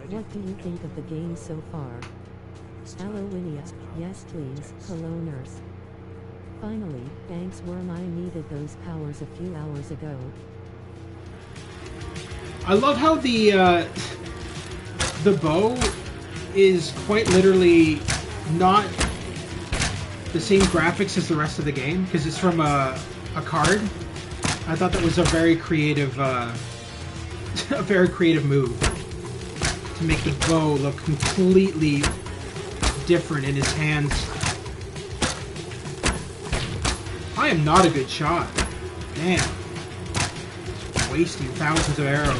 What do you think of the game so far? Hello, Winnie. Yes, please. Hello, nurse. Finally, thanks worm, I needed those powers a few hours ago. I love how the bow is quite literally not the same graphics as the rest of the game, because it's from a card. I thought that was a very creative move to make the bow look completely different in his hands. I am not a good shot. Damn. Wasting thousands of arrows.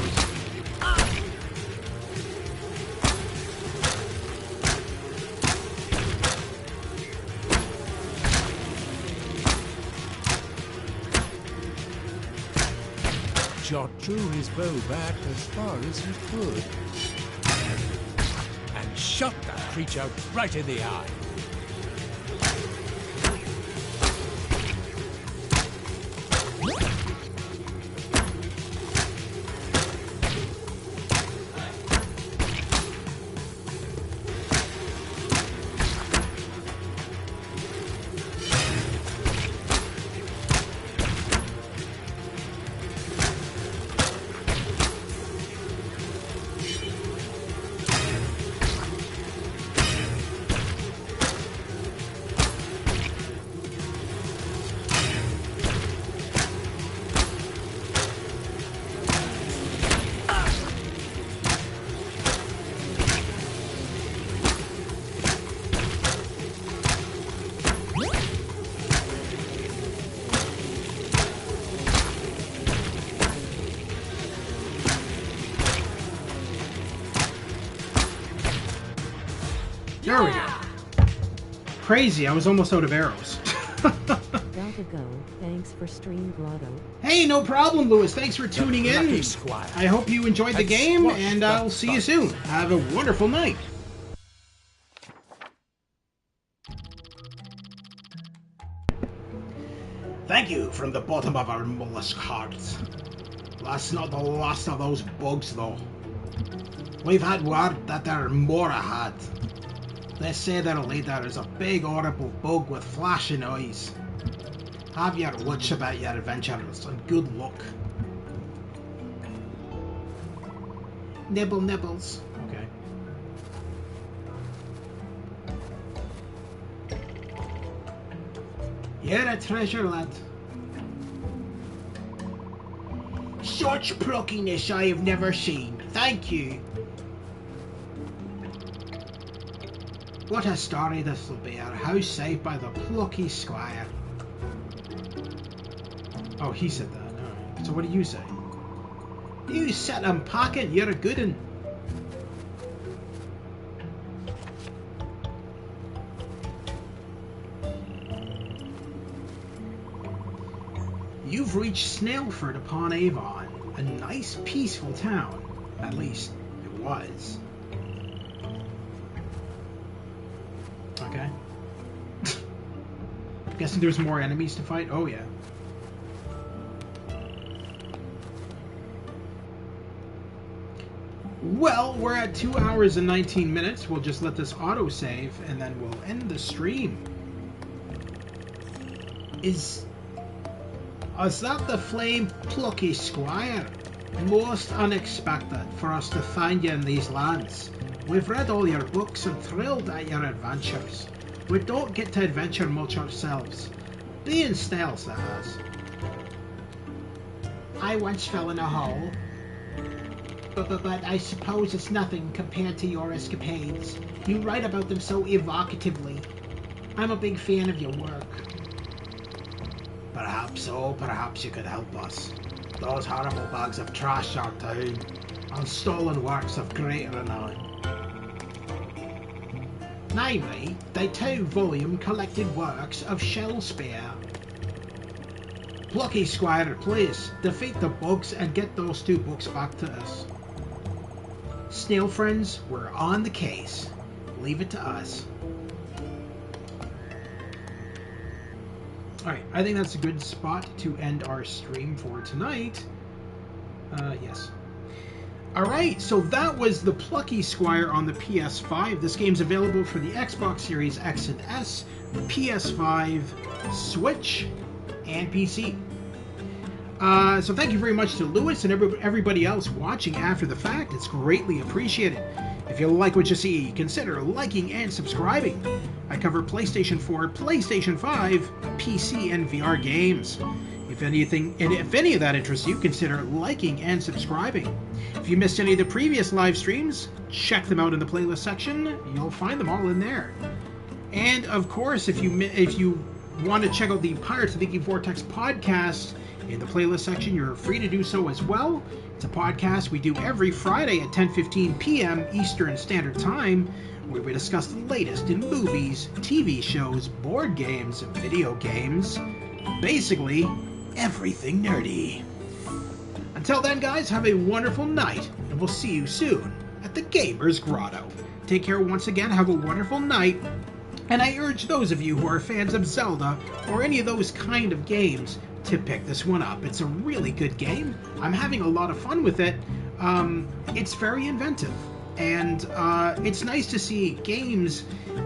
Jot drew his bow back as far as he could and shot that creature right in the eye. There we go. Crazy, I was almost out of arrows. Gotta go. Thanks for stream, Grotto. Hey, no problem, Lewis. Thanks for tuning in. Plucky Squire. I hope you enjoyed the game, and I'll see you soon. Have a wonderful night. Thank you from the bottom of our mollusk hearts. That's not the last of those bugs, though. We've had word that there are more ahead. They say their leader is a big, horrible bug with flashing eyes. Have your wits about your adventures, and good luck. Nibble nibbles. Okay. You're a treasure, lad. Such pluckiness I have never seen. Thank you. What a story this will be. Our house saved by the Plucky Squire. Oh, he said that. Alright. So what do you say? You sit and pocket, you're a good un. You've reached Snailford upon Avon, a nice peaceful town. At least, it was. Okay. Guessing there's more enemies to fight? Oh, yeah. Well, we're at 2 hours and 19 minutes. We'll just let this autosave, and then we'll end the stream. Is that the flame Plucky Squire? Most unexpected for us to find you in these lands. We've read all your books and thrilled at your adventures. We don't get to adventure much ourselves. Being stealth, that is. I once fell in a hole. But I suppose it's nothing compared to your escapades. You write about them so evocatively. I'm a big fan of your work. Perhaps so, perhaps you could help us. Those horrible bugs have trashed our town and stolen works of great renown. Namely, the 2-volume collected works of Shakespeare. Plucky Squire, please, defeat the bugs and get those 2 books back to us. Snail friends, we're on the case. Leave it to us. Alright, I think that's a good spot to end our stream for tonight. Yes. Alright, so that was the Plucky Squire on the PS5. This game's available for the Xbox Series X and S, the PS5, Switch, and PC. So thank you very much to Lewis and everybody else watching after the fact. It's greatly appreciated. If you like what you see, consider liking and subscribing. I cover PlayStation 4, PlayStation 5, PC, and VR games. If any of that interests you, consider liking and subscribing. If you missed any of the previous live streams, check them out in the playlist section. You'll find them all in there. And of course, if you want to check out the Pirates of the Geek Vortex podcast in the playlist section, you're free to do so as well. It's a podcast we do every Friday at 10:15 p.m. Eastern Standard Time, where we discuss the latest in movies, TV shows, board games, video games, basically everything nerdy. Until then, guys, have a wonderful night, and we'll see you soon at the Gamer's Grotto. Take care once again, have a wonderful night, and I urge those of you who are fans of Zelda or any of those kind of games to pick this one up. It's a really good game. I'm having a lot of fun with it. It's very inventive, and it's nice to see games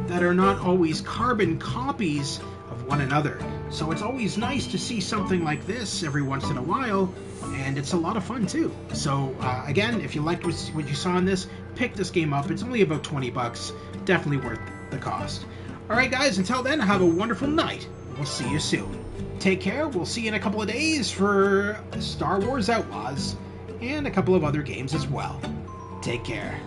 that are not always carbon copies of one another. So it's always nice to see something like this every once in a while, and it's a lot of fun too. So again, if you liked what you saw in this, pick this game up. It's only about 20 bucks. Definitely worth the cost. Alright guys, until then, have a wonderful night. We'll see you soon. Take care. We'll see you in a couple of days for Star Wars Outlaws and a couple of other games as well. Take care.